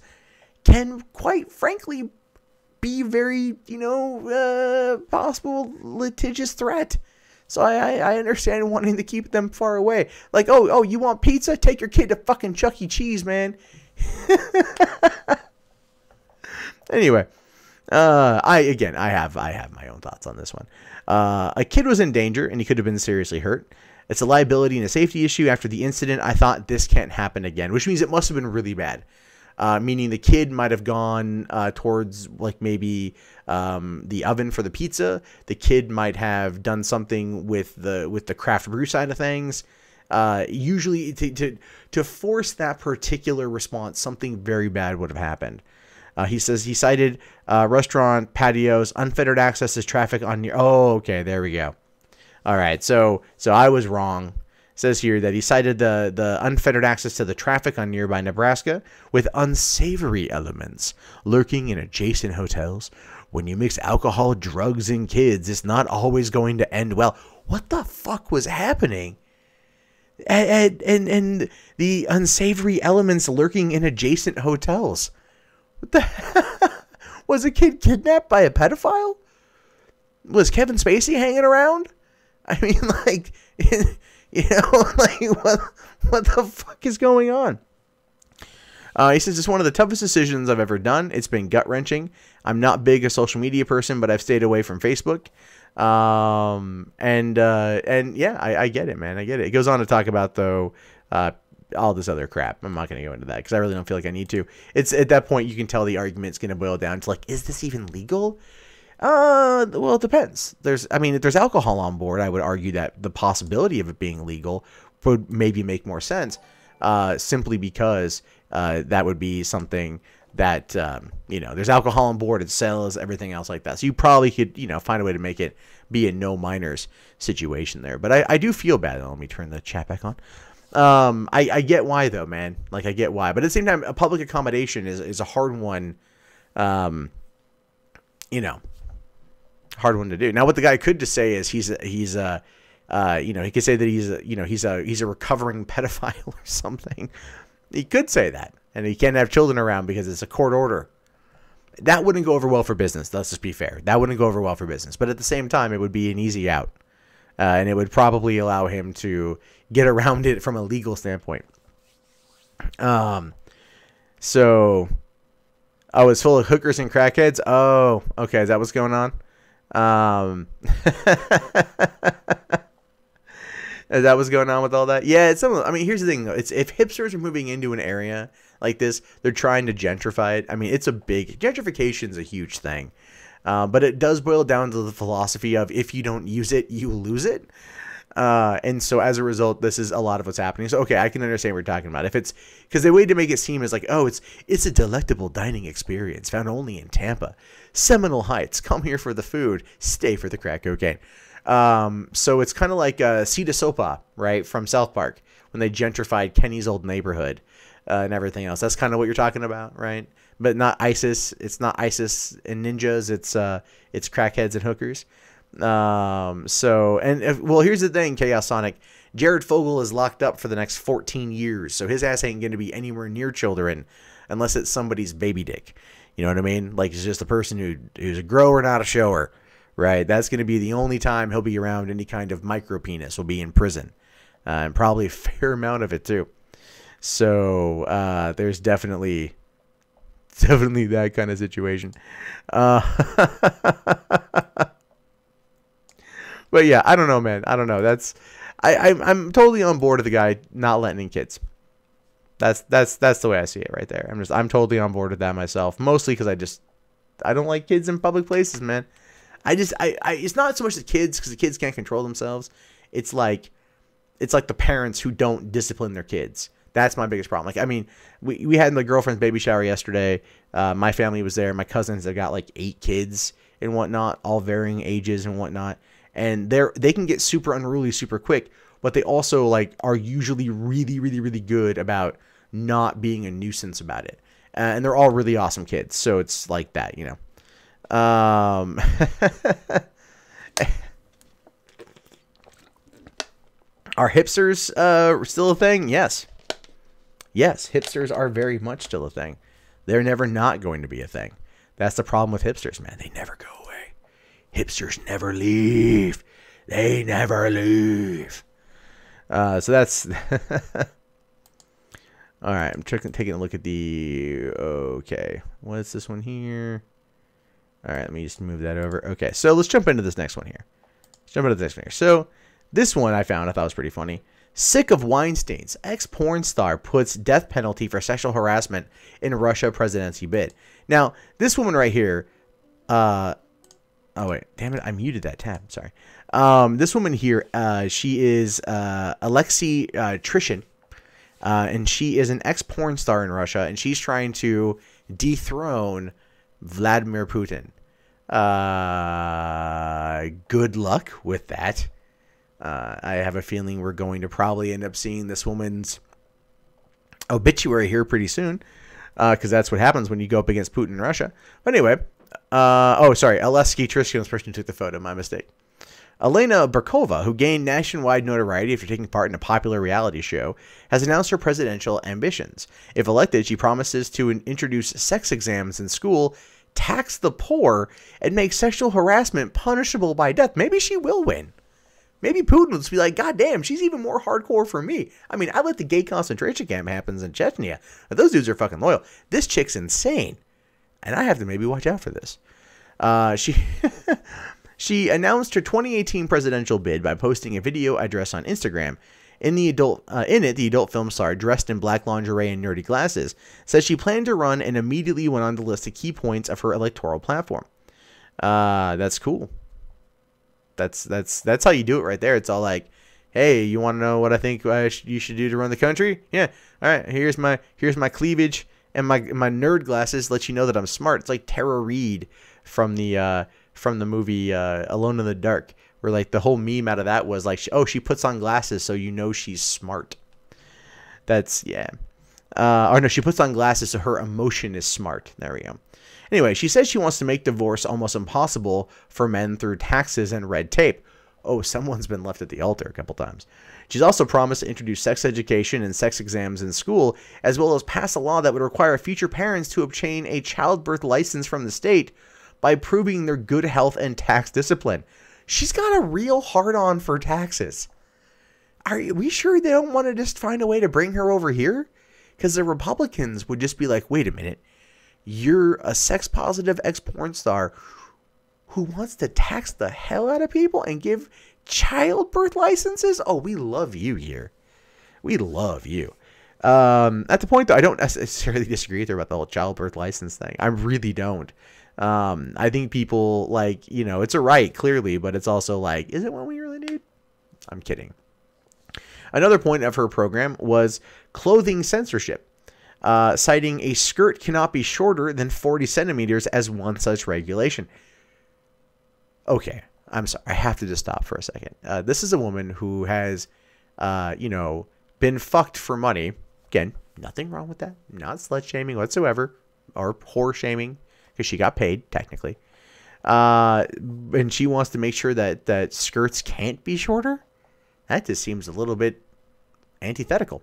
can quite frankly be very, possible litigious threat. So I understand wanting to keep them far away. Like, oh, you want pizza? Take your kid to fucking Chuck E. Cheese, man. Anyway. I have my own thoughts on this one. A kid was in danger and he could have been seriously hurt. It's a liability and a safety issue. After the incident, I thought this can't happen again, which means it must have been really bad. Meaning the kid might have gone towards like maybe the oven for the pizza. The kid might have done something with the craft brew side of things. Usually to force that particular response, something very bad would have happened. He says he cited restaurant patios, unfettered access to traffic on near. Oh, okay, there we go. All right, so I was wrong. It says here that he cited the unfettered access to the traffic on nearby Nebraska with unsavory elements lurking in adjacent hotels. When you mix alcohol, drugs, and kids, it's not always going to end well. What the fuck was happening? And the unsavory elements lurking in adjacent hotels. What the hell? Was a kid kidnapped by a pedophile? Was Kevin Spacey hanging around? I mean, like, like, what the fuck is going on? He says, it's one of the toughest decisions I've ever done. It's been gut-wrenching. I'm not big a social media person, but I've stayed away from Facebook. And yeah, I get it, man. I get it. It goes on to talk about, though, all this other crap. I'm not going to go into that because I really don't feel like I need to. It's at that point, you can tell the argument's going to boil down to, like, is this even legal? Well, it depends. If there's alcohol on board, I would argue that the possibility of it being legal would maybe make more sense, simply because that would be something that, there's alcohol on board, it sells, everything else like that. So you probably could, find a way to make it be a no minors situation there. But I do feel bad. Let me turn the chat back on. I get why, though, man. Like, I get why. But at the same time, a public accommodation is a hard one, hard one to do. Now, what the guy could just say is he could say that he's a recovering pedophile or something. He could say that, and he can't have children around because it's a court order. That wouldn't go over well for business. Let's just be fair. That wouldn't go over well for business. But at the same time, it would be an easy out, and it would probably allow him to get around it from a legal standpoint. So, it's full of hookers and crackheads. Oh, okay. Is that what's going on? Is that what's going on with all that? Yeah, here's the thing though. It's if hipsters are moving into an area like this, they're trying to gentrify it. I mean, gentrification is a huge thing. But it does boil down to the philosophy of if you don't use it, you lose it. And so as a result, this is a lot of what's happening. So, okay, I can understand what you're talking about. If it's because the way to make it seem is like, oh, it's a delectable dining experience found only in Tampa, Seminole Heights. Come here for the food, stay for the crack cocaine. So it's kind of like Cedar Sopa, right, from South Park when they gentrified Kenny's old neighborhood and everything else. That's kind of what you're talking about, right? But not ISIS. It's not ISIS and ninjas. It's crackheads and hookers. Here's the thing, Chaos Sonic. Jared Fogle is locked up for the next 14 years, so his ass ain't going to be anywhere near children unless it's somebody's baby dick. You know what I mean? Like, it's just a person who's a grower, not a shower, right? That's going to be the only time he'll be around any kind of micro penis. Will be in prison, and probably a fair amount of it too. So there's definitely that kind of situation. But yeah, I don't know, man. I don't know. I'm totally on board with the guy not letting in kids. That's the way I see it right there. I'm totally on board with that myself. Mostly because I don't like kids in public places, man. It's not so much the kids, because the kids can't control themselves. It's like the parents who don't discipline their kids. That's my biggest problem. Like, I mean, we had the girlfriend's baby shower yesterday. My family was there. My cousins have got like 8 kids and whatnot, all varying ages and whatnot. And they can get super unruly super quick, but they also like are usually really, really, really good about not being a nuisance about it. And they're all really awesome kids. So it's like that, Are hipsters still a thing? Yes. Yes, hipsters are very much still a thing. They're never not going to be a thing. That's the problem with hipsters, man. They never go away. Hipsters never leave. They never leave. So that's... All right, I'm taking a look at the... Okay, what's this one here? All right, let me just move that over. Okay, so let's jump into this next one here. So this one I thought was pretty funny. Sick of Weinstein's ex-porn star puts death penalty for sexual harassment in Russia presidency bid. Now, this woman right here... Oh, wait. Damn it. I muted that tab. Sorry. This woman here, she is Alexei Trishin. And she is an ex-porn star in Russia. And she's trying to dethrone Vladimir Putin. Good luck with that. I have a feeling we're going to probably end up seeing this woman's obituary here pretty soon. Because that's what happens when you go up against Putin in Russia. But anyway... Alexei Trishin was the person who took the photo. My mistake. Elena Barkova, who gained nationwide notoriety after taking part in a popular reality show, has announced her presidential ambitions. If elected, she promises to introduce sex exams in school, tax the poor and make sexual harassment punishable by death. Maybe she will win. Maybe Putin will just be like, God damn, she's even more hardcore for me. I mean, I let the gay concentration camp happen in Chechnya. But those dudes are fucking loyal. This chick's insane. And I have to maybe watch out for this. She announced her 2018 presidential bid by posting a video address on Instagram. In it, the adult film star, dressed in black lingerie and nerdy glasses, says she planned to run and immediately went on to list the key points of her electoral platform. That's cool. That's how you do it right there. It's all like, hey, you want to know what I think you should do to run the country? Yeah. All right. Here's my cleavage and my nerd glasses. Let you know that I'm smart. It's like Tara Reid from the movie Alone in the Dark, where like the whole meme out of that was like, she puts on glasses so you know she's smart. That's, yeah. Or no, she puts on glasses so her emotion is smart. There we go. Anyway, she says she wants to make divorce almost impossible for men through taxes and red tape. Oh, someone's been left at the altar a couple times. She's also promised to introduce sex education and sex exams in school, as well as pass a law that would require future parents to obtain a childbirth license from the state by proving their good health and tax discipline. She's got a real hard-on for taxes. Are we sure they don't want to just find a way to bring her over here? Because the Republicans would just be like, wait a minute. You're a sex-positive ex-porn star who wants to tax the hell out of people and give childbirth licenses? Oh, we love you here. We love you. At the point, though, I don't necessarily disagree with her about the whole childbirth license thing. I really don't. I think people, like, you know, it's a right, clearly, but it's also like, is it what we really need? I'm kidding. Another point of her program was clothing censorship, citing a skirt cannot be shorter than 40 centimeters as one such regulation. Okay, I'm sorry. I have to just stop for a second. This is a woman who has, been fucked for money. Again, nothing wrong with that. Not slut shaming whatsoever, or whore shaming, because she got paid, technically. And she wants to make sure that skirts can't be shorter. That just seems a little bit antithetical.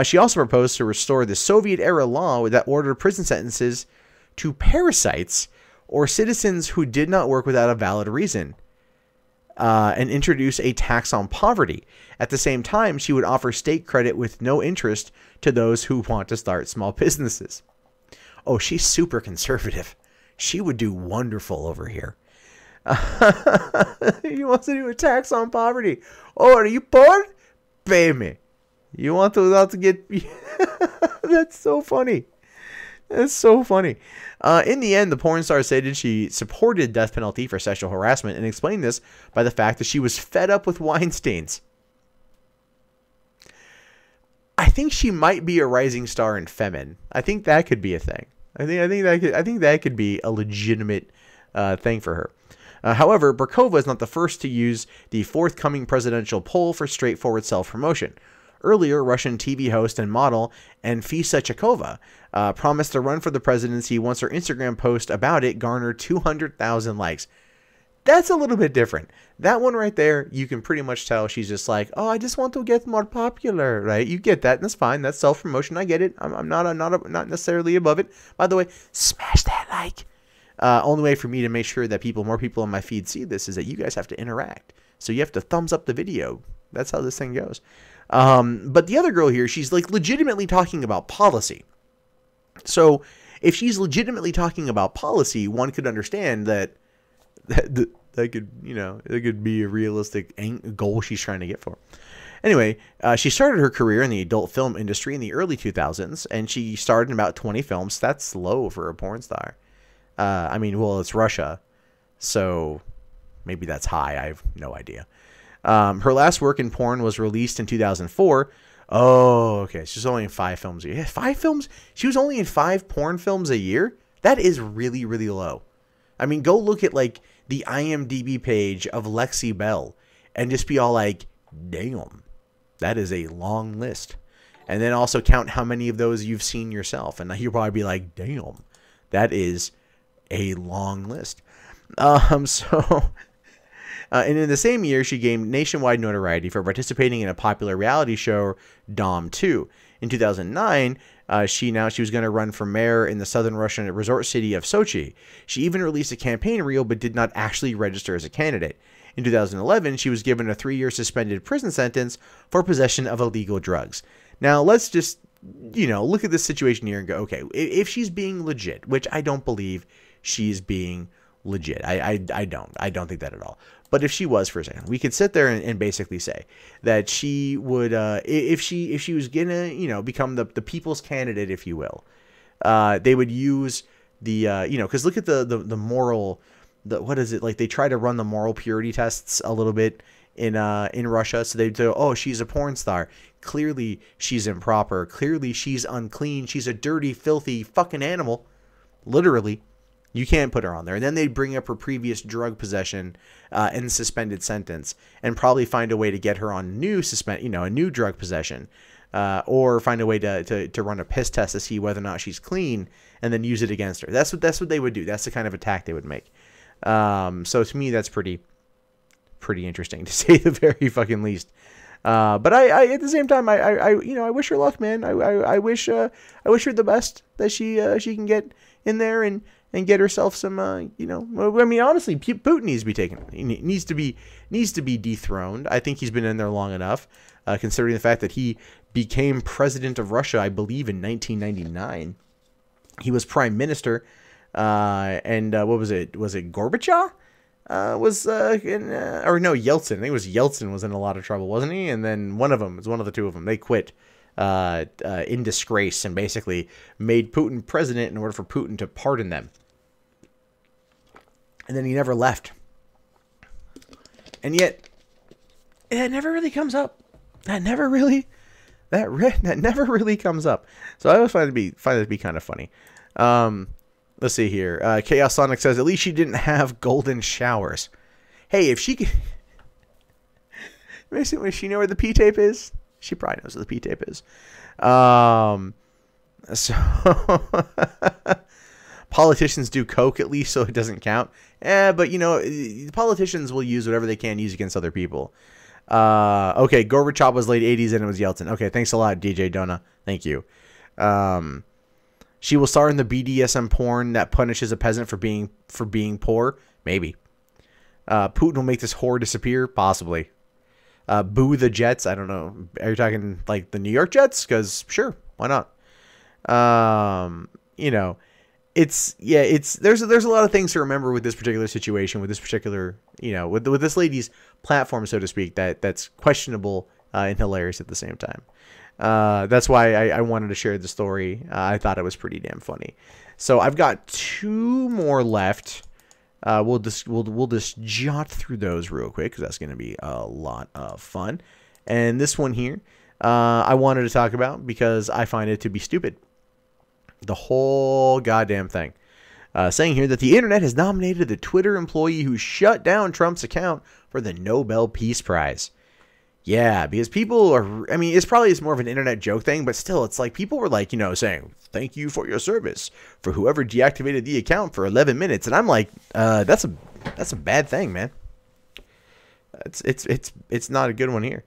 She also proposed to restore the Soviet-era law that ordered prison sentences to parasites or citizens who did not work without a valid reason, and introduce a tax on poverty. At the same time, she would offer state credit with no interest to those who want to start small businesses. Oh, she's super conservative. She would do wonderful over here. He wants to do a tax on poverty. Oh, are you poor? Pay me. You want to get... That's so funny. That's so funny. In the end, the porn star stated she supported death penalty for sexual harassment and explained this by the fact that she was fed up with Weinstein's. I think she might be a rising star in Femin. I think that could be a thing. I think that could be a legitimate thing for her. However, Burkova is not the first to use the forthcoming presidential poll for straightforward self-promotion. Earlier, Russian TV host and model Anfisa Chekova promised to run for the presidency once her Instagram post about it garnered 200,000 likes. That's a little bit different. That one right there, you can pretty much tell she's just like, oh, I just want to get more popular, right? You get that, and that's fine. That's self-promotion. I get it. I'm not necessarily above it. By the way, smash that like. Only way for me to make sure that more people on my feed see this is that you guys have to interact. So you have to thumbs up the video. That's how this thing goes. But the other girl here, she's like legitimately talking about policy. So if she's legitimately talking about policy, one could understand that could be a realistic goal she's trying to get for. Anyway, she started her career in the adult film industry in the early 2000s, and she starred in about 20 films. That's low for a porn star. It's Russia, so maybe that's high. I have no idea. Her last work in porn was released in 2004. Oh, okay. She's only in 5 films a year. 5 films? She was only in 5 porn films a year? That is really, really low. I mean, go look at, like, the IMDb page of Lexi Bell and just be all like, damn, that is a long list. And then also count how many of those you've seen yourself. And you'll probably be like, damn, that is a long list. And in the same year, she gained nationwide notoriety for participating in a popular reality show, Dom 2. In 2009, She was going to run for mayor in the southern Russian resort city of Sochi. She even released a campaign reel, but did not actually register as a candidate. In 2011, she was given a 3-year suspended prison sentence for possession of illegal drugs. Now, let's just, look at this situation here and go, okay, if she's being legit, which I don't believe she's being legit. I don't think that at all. But if she was for a second, we could sit there and basically say that she would, if she was gonna, become the people's candidate, if you will, they would use the, because look at the moral, what is it, like they try to run the moral purity tests a little bit in Russia. So they'd say, oh, she's a porn star. Clearly she's improper. Clearly she's unclean. She's a dirty, filthy fucking animal. Literally. You can't put her on there. And then they'd bring up her previous drug possession and suspended sentence and probably find a way to get her on a new drug possession, or find a way to run a piss test to see whether or not she's clean and then use it against her. That's what they would do. That's the kind of attack they would make. So to me, that's pretty interesting, to say the very fucking least. But I at the same time, I wish her luck, man. I wish her the best, that she can get in there and get herself some, I mean, honestly, Putin needs to be taken. He needs to be dethroned. I think he's been in there long enough, considering the fact that he became president of Russia, I believe, in 1999. He was prime minister, and what was it? Was it Gorbachev? Yeltsin. I think it was Yeltsin was in a lot of trouble, wasn't he? And then one of the two of them, they quit in disgrace and basically made Putin president in order for Putin to pardon them. And then he never left. And yet, it never really comes up. That never really comes up. So I always find it to be kind of funny. Let's see here. Chaos Sonic says, at least she didn't have golden showers. Hey, if she could... Does she know where the P-tape is? She probably knows where the P-tape is. So... Politicians do coke, at least, so it doesn't count. But, politicians will use whatever they can use against other people. Okay, Gorbachev was late 80s and it was Yeltsin. Okay, thanks a lot, DJ Dona. Thank you. She will star in the BDSM porn that punishes a peasant for being poor. Maybe. Putin will make this whore disappear. Possibly. Boo the Jets. I don't know. Are you talking like the New York Jets? Because sure, why not? There's a lot of things to remember with this particular situation, with this particular, with this lady's platform, so to speak, that's questionable and hilarious at the same time. That's why I wanted to share the story. I thought it was pretty damn funny. So I've got 2 more left. We'll just jot through those real quick, because that's going to be a lot of fun. And this one here, I wanted to talk about because I find it to be stupid. The whole goddamn thing. Saying here that the internet has nominated the Twitter employee who shut down Trump's account for the Nobel Peace Prize. Yeah, because people are, I mean, it's more of an internet joke thing, but still, it's like people were like, saying, thank you for your service for whoever deactivated the account for 11 minutes. And I'm like, that's a bad thing, man. It's not a good one here.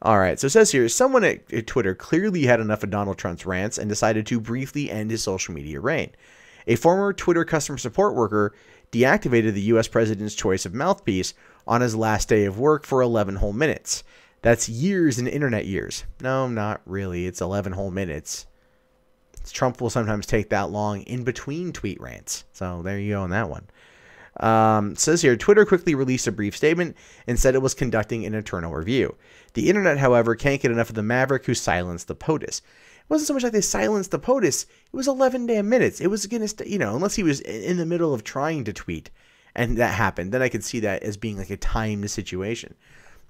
All right, so it says here, someone at Twitter clearly had enough of Donald Trump's rants and decided to briefly end his social media reign. A former Twitter customer support worker deactivated the U.S. president's choice of mouthpiece on his last day of work for 11 whole minutes. That's years in internet years. No, not really. It's 11 whole minutes. Trump will sometimes take that long in between tweet rants. So there you go on that one. Says here, Twitter quickly released a brief statement and said it was conducting an internal review. The internet, however, can't get enough of the maverick who silenced the POTUS. It wasn't so much like they silenced the POTUS. It was 11 damn minutes. It was going to, unless he was in the middle of trying to tweet and that happened, then I could see that as being like a timed situation.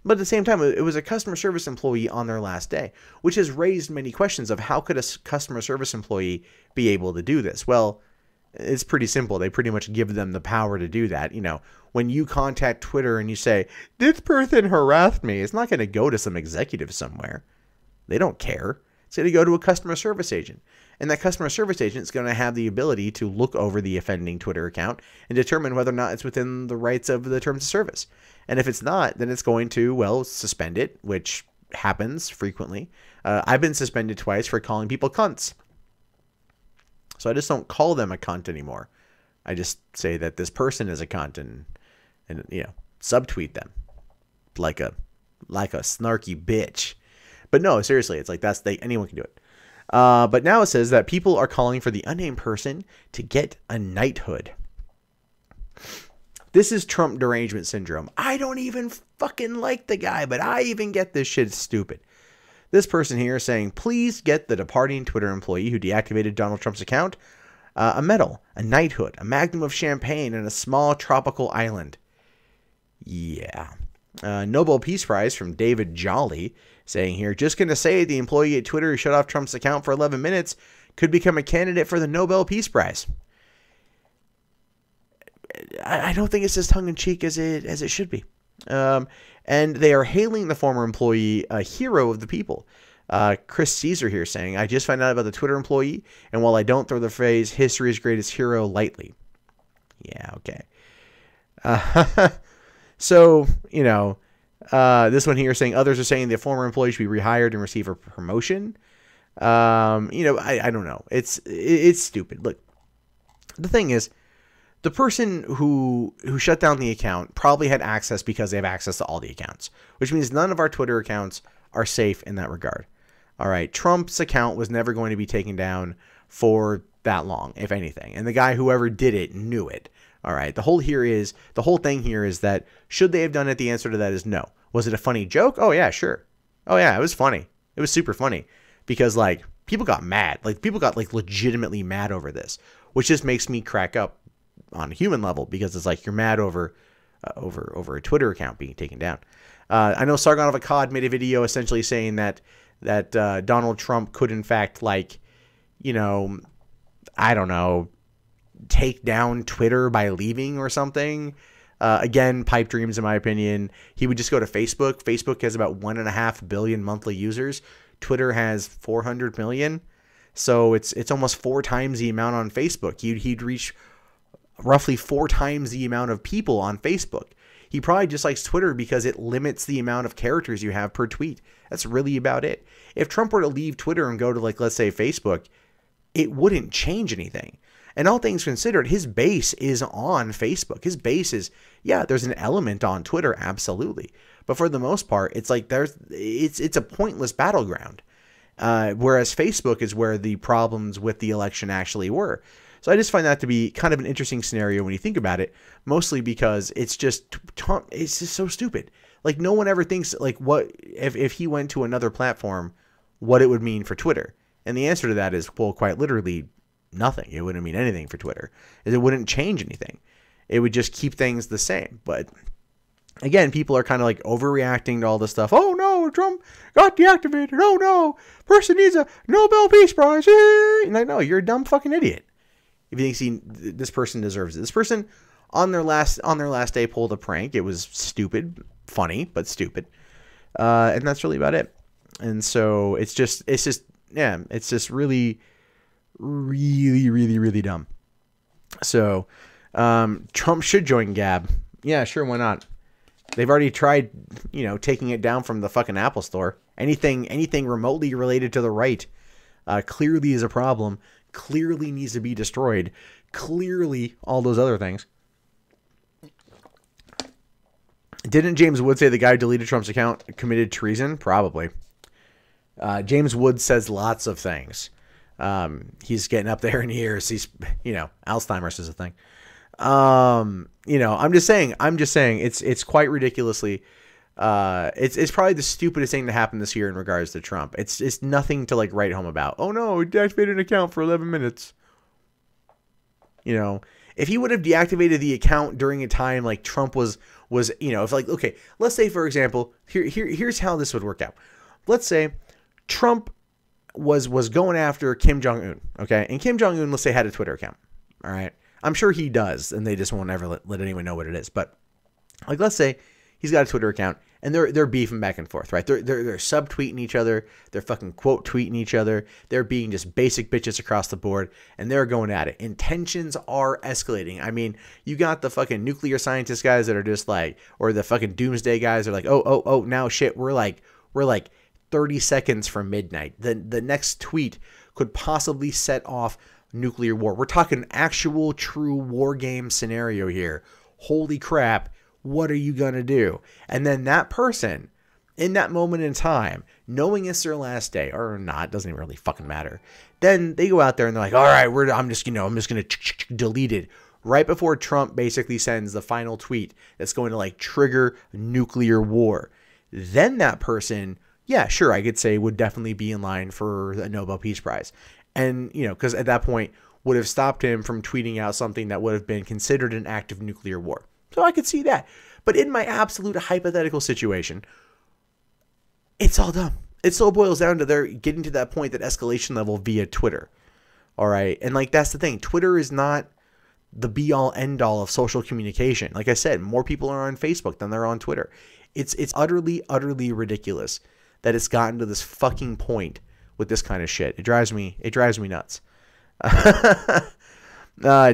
But at the same time, it was a customer service employee on their last day, which has raised many questions of how could a customer service employee be able to do this? Well, it's pretty simple. They pretty much give them the power to do that. When you contact Twitter and you say, this person harassed me, it's not going to go to some executive somewhere. They don't care. It's going to go to a customer service agent. And that customer service agent is going to have the ability to look over the offending Twitter account and determine whether or not it's within the rights of the terms of service. And if it's not, then it's going to, suspend it, which happens frequently. I've been suspended twice for calling people cunts. So I just don't call them a cunt anymore. I just say that this person is a cunt and subtweet them like a snarky bitch. But no, seriously, it's like anyone can do it. But now it says that people are calling for the unnamed person to get a knighthood. This is Trump derangement syndrome. I don't even fucking like the guy, but I even get this shit stupid. This person here is saying, please get the departing Twitter employee who deactivated Donald Trump's account a medal, a knighthood, a magnum of champagne, and a small tropical island. Yeah. Nobel Peace Prize from David Jolly saying here, just going to say the employee at Twitter who shut off Trump's account for 11 minutes could become a candidate for the Nobel Peace Prize. I don't think it's as tongue-in-cheek as it should be. And they are hailing the former employee a hero of the people. Chris Caesar here saying, I just found out about the Twitter employee, and while I don't throw the phrase history's greatest hero lightly. Yeah, okay. So, this one here saying others are saying the former employee should be rehired and receive a promotion. I don't know. It's stupid. Look, the thing is, the person who shut down the account probably had access because they have access to all the accounts, which means none of our Twitter accounts are safe in that regard. All right. Trump's account was never going to be taken down for that long, if anything. And the guy, whoever did it, knew it. All right. The whole thing here is that should they have done it? The answer to that is no. Was it a funny joke? Oh yeah, sure. Oh yeah, it was funny. It was super funny because people got mad. People got legitimately mad over this, which just makes me crack up on a human level because it's you're mad over a Twitter account being taken down. I know Sargon of Akkad made a video essentially saying that Donald Trump could in fact I don't know, take down Twitter by leaving or something. Again, pipe dreams in my opinion. He would just go to Facebook. Facebook has about 1.5 billion monthly users. Twitter has 400 million. So it's almost 4 times the amount on Facebook. He'd reach roughly 4 times the amount of people on Facebook. He probably just likes Twitter because it limits the amount of characters you have per tweet. That's really about it. If Trump were to leave Twitter and go to let's say Facebook, it wouldn't change anything. And all things considered, his base is on Facebook. His base is, there's an element on Twitter, absolutely. But for the most part, it's it's a pointless battleground. Whereas Facebook is where the problems with the election actually were. So I just find that to be kind of an interesting scenario when you think about it, mostly because it's just so stupid. No one ever thinks what if he went to another platform, what it would mean for Twitter. And the answer to that is, well, quite literally nothing. It wouldn't mean anything for Twitter. It wouldn't change anything. It would just keep things the same. But again, people are kind of overreacting to all this stuff. Oh no, Trump got deactivated. Oh no, person needs a Nobel Peace Prize. And no, you're a dumb fucking idiot. If you think this person deserves it. This person on their last day pulled a prank. It was stupid, funny, but stupid. And that's really about it. And so it's just really, really, really, really dumb. So Trump should join Gab. Yeah, sure, why not? They've already tried, taking it down from the fucking Apple Store. Anything remotely related to the right clearly is a problem. Clearly needs to be destroyed. Clearly all those other things. Didn't James Wood say the guy who deleted Trump's account committed treason? Probably. James Wood says lots of things. He's getting up there in years. He's, Alzheimer's is a thing. I'm just saying it's quite ridiculously, it's probably the stupidest thing to happen this year in regards to Trump. It's nothing to write home about. Oh no, he deactivated an account for 11 minutes. If he would have deactivated the account during a time Trump was, if okay, let's say for example, here's how this would work out. Let's say Trump was going after Kim Jong-un. Okay. And Kim Jong-un, let's say, had a Twitter account. All right. I'm sure he does, and they just won't ever let anyone know what it is. But let's say he's got a Twitter account and they're beefing back and forth, right? They're subtweeting each other. They're fucking quote tweeting each other. They're being just basic bitches across the board, and they're going at it. And tensions are escalating. I mean, you got the fucking nuclear scientist guys that are just or the fucking doomsday guys are oh, now shit, we're 30 seconds from midnight. The next tweet could possibly set off nuclear war. We're talking actual true war game scenario here. Holy crap, what are you going to do? And then that person, in that moment in time, knowing it's their last day or not, doesn't even really fucking matter. Then they go out there and they're like, all right, I'm just going to delete it right before Trump basically sends the final tweet that's going to like trigger nuclear war. Then that person, yeah, sure, I could say would definitely be in line for the Nobel Peace Prize. And, you know, because at that point would have stopped him from tweeting out something that would have been considered an act of nuclear war. So I could see that. But in my absolute hypothetical situation, it's all dumb. It still boils down to their getting to that point, that escalation level via Twitter. All right. And like, that's the thing. Twitter is not the be all end all of social communication. Like I said, more people are on Facebook than they're on Twitter. It's utterly, utterly ridiculous that it's gotten to this fucking point with this kind of shit. It drives me nuts.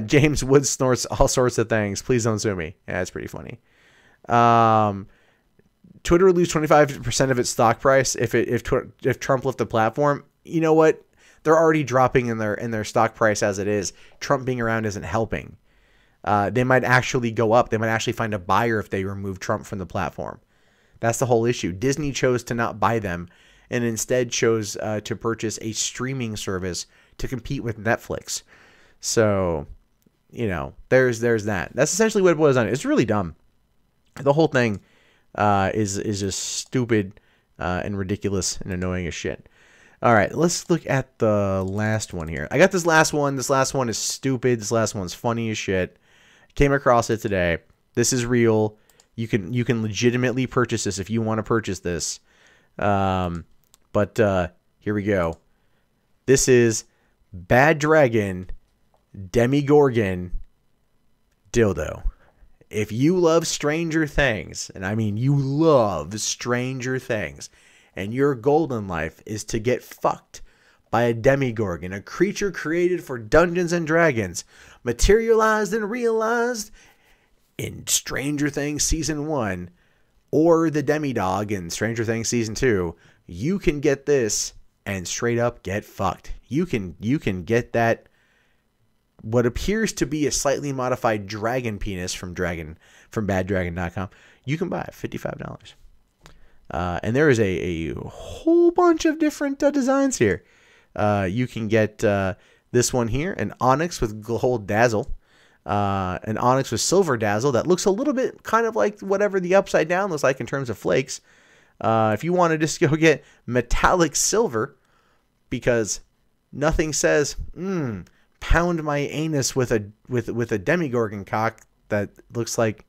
James Wood snorts all sorts of things. Please don't sue me. Yeah, it's pretty funny. Twitter would lose 25% of its stock price if Trump left the platform. You know what? They're already dropping in their stock price as it is. Trump being around isn't helping. They might actually go up. They might actually find a buyer if they remove Trump from the platform. That's the whole issue. Disney chose to not buy them and instead chose to purchase a streaming service to compete with Netflix. So, you know, there's that. That's essentially what it boils down to. It's really dumb. The whole thing is just stupid and ridiculous and annoying as shit. All right, let's look at the last one here. I got this last one. This last one is stupid. This last one's funny as shit. Came across it today. This is real. You can legitimately purchase this if you want to purchase this. But here we go. This is Bad Dragon Demigorgon Dildo. If you love Stranger Things, and I mean you love Stranger Things, and your goal in life is to get fucked by a Demigorgon, a creature created for Dungeons and Dragons, materialized and realized in Stranger Things Season 1, or the Demidog in Stranger Things Season 2, you can get this and straight up get fucked. You can get that, what appears to be a slightly modified dragon penis from baddragon.com. You can buy it $55. And there is a whole bunch of different designs here. You can get this one here, an onyx with gold dazzle, an onyx with silver dazzle that looks a little bit kind of like whatever the upside down looks like in terms of flakes. If you want to just go get metallic silver, because nothing says pound my anus with a Demigorgon cock that looks like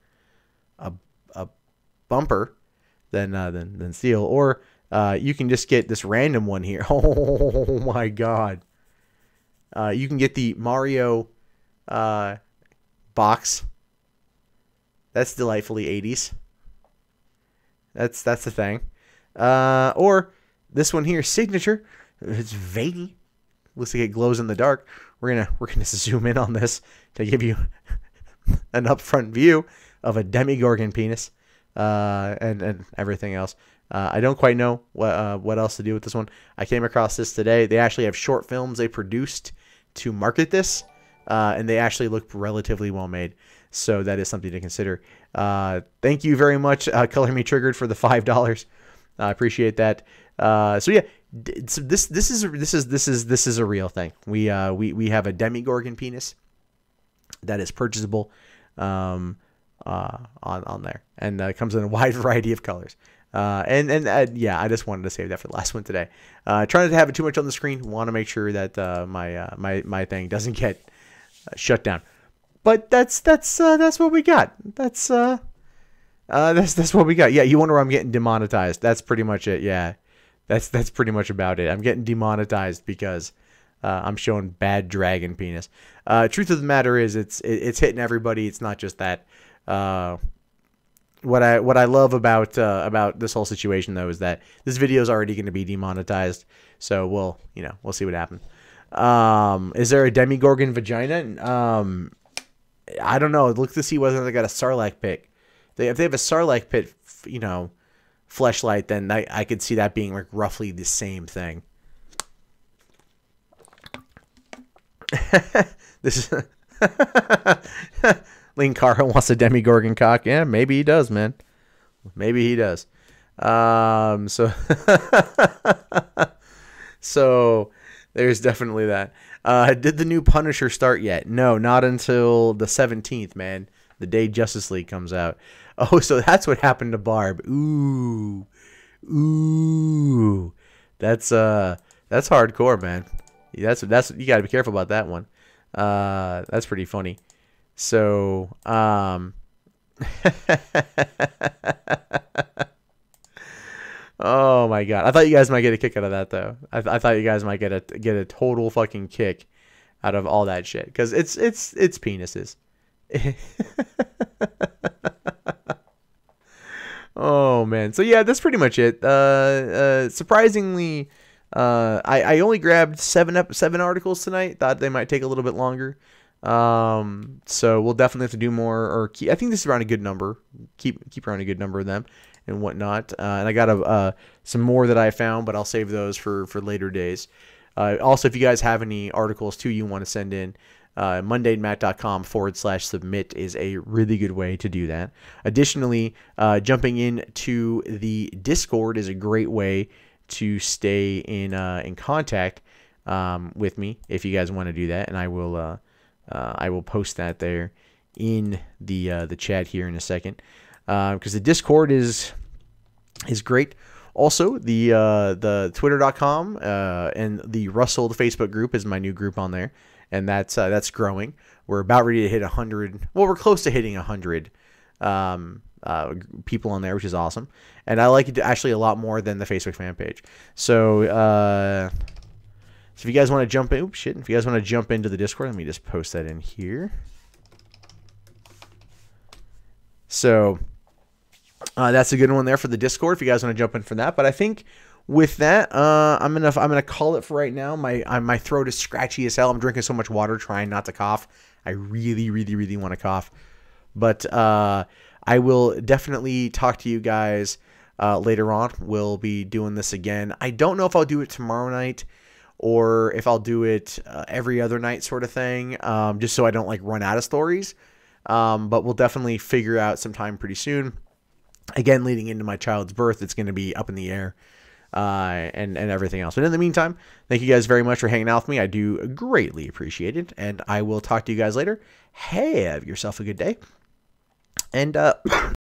a bumper than steel. Or you can just get this random one here. Oh my god. You can get the Mario box. That's delightfully 80s. That's the thing. Or this one here, signature. It's veiny. Looks like it glows in the dark. We're gonna zoom in on this to give you an upfront view of a Demigorgon penis, and everything else. I don't quite know what else to do with this one. I came across this today. They actually have short films they produced to market this, and they actually look relatively well made. So that is something to consider. Thank you very much, Color Me Triggered, for the $5. I appreciate that. So yeah, so this is a real thing. We have a Demigorgon penis that is purchasable on there, and comes in a wide variety of colors. Yeah, I just wanted to save that for the last one today. Trying not to have it too much on the screen. Want to make sure that my thing doesn't get shut down. But that's what we got. That's what we got. Yeah, you wonder why I'm getting demonetized. That's pretty much it. Yeah, that's pretty much about it. I'm getting demonetized because I'm showing bad dragon penis. Truth of the matter is, it's hitting everybody. It's not just that. What I love about this whole situation though is that this video is already going to be demonetized. So we'll see what happens. Is there a Demigorgon vagina? I don't know. Look to see whether they got a Sarlacc pit. If they have a Sarlacc pit, fleshlight, then I could see that being like roughly the same thing. This is Lean Carl wants a Demogorgon cock. Yeah, maybe he does, man. Maybe he does. So so there's definitely that. Did the new Punisher start yet? No, not until the 17th, man. The day Justice League comes out. Oh, so that's what happened to Barb. Ooh. That's hardcore, man. That's you got to be careful about that one. That's pretty funny. So, oh my god! I thought you guys might get a kick out of that, though. I thought you guys might get a total fucking kick out of all that shit, because it's penises. Oh man! So yeah, that's pretty much it. Surprisingly, I only grabbed seven articles tonight. Thought they might take a little bit longer. So we'll definitely have to do more, or I think this is around a good number. Keep around a good number of them and whatnot. And I got some more that I found, but I'll save those for later days. Also, if you guys have any articles too you want to send in, mundanemat.com/submit is a really good way to do that. Additionally, jumping into the Discord is a great way to stay in contact with me if you guys want to do that, and I will post that there in the chat here in a second, because the Discord is great. Also, the twitter.com and the Rustl'd Facebook group is my new group on there, and that's growing. We're about ready to hit 100. Well, we're close to hitting 100 people on there, which is awesome, and I like it actually a lot more than the Facebook fan page. So if you guys want to jump in, if you guys want to jump into the Discord, let me just post that in here. So that's a good one there for the Discord if you guys want to jump in for that. But I think with that, I'm gonna call it for right now. My throat is scratchy as hell. I'm drinking so much water, trying not to cough. I really want to cough, but I will definitely talk to you guys later on. We'll be doing this again. I don't know if I'll do it tomorrow night or if I'll do it every other night, sort of thing, just so I don't like run out of stories. But we'll definitely figure out some time pretty soon. Again, leading into my child's birth, it's going to be up in the air, and everything else. But in the meantime, thank you guys very much for hanging out with me. I do greatly appreciate it, and I will talk to you guys later. Have yourself a good day, and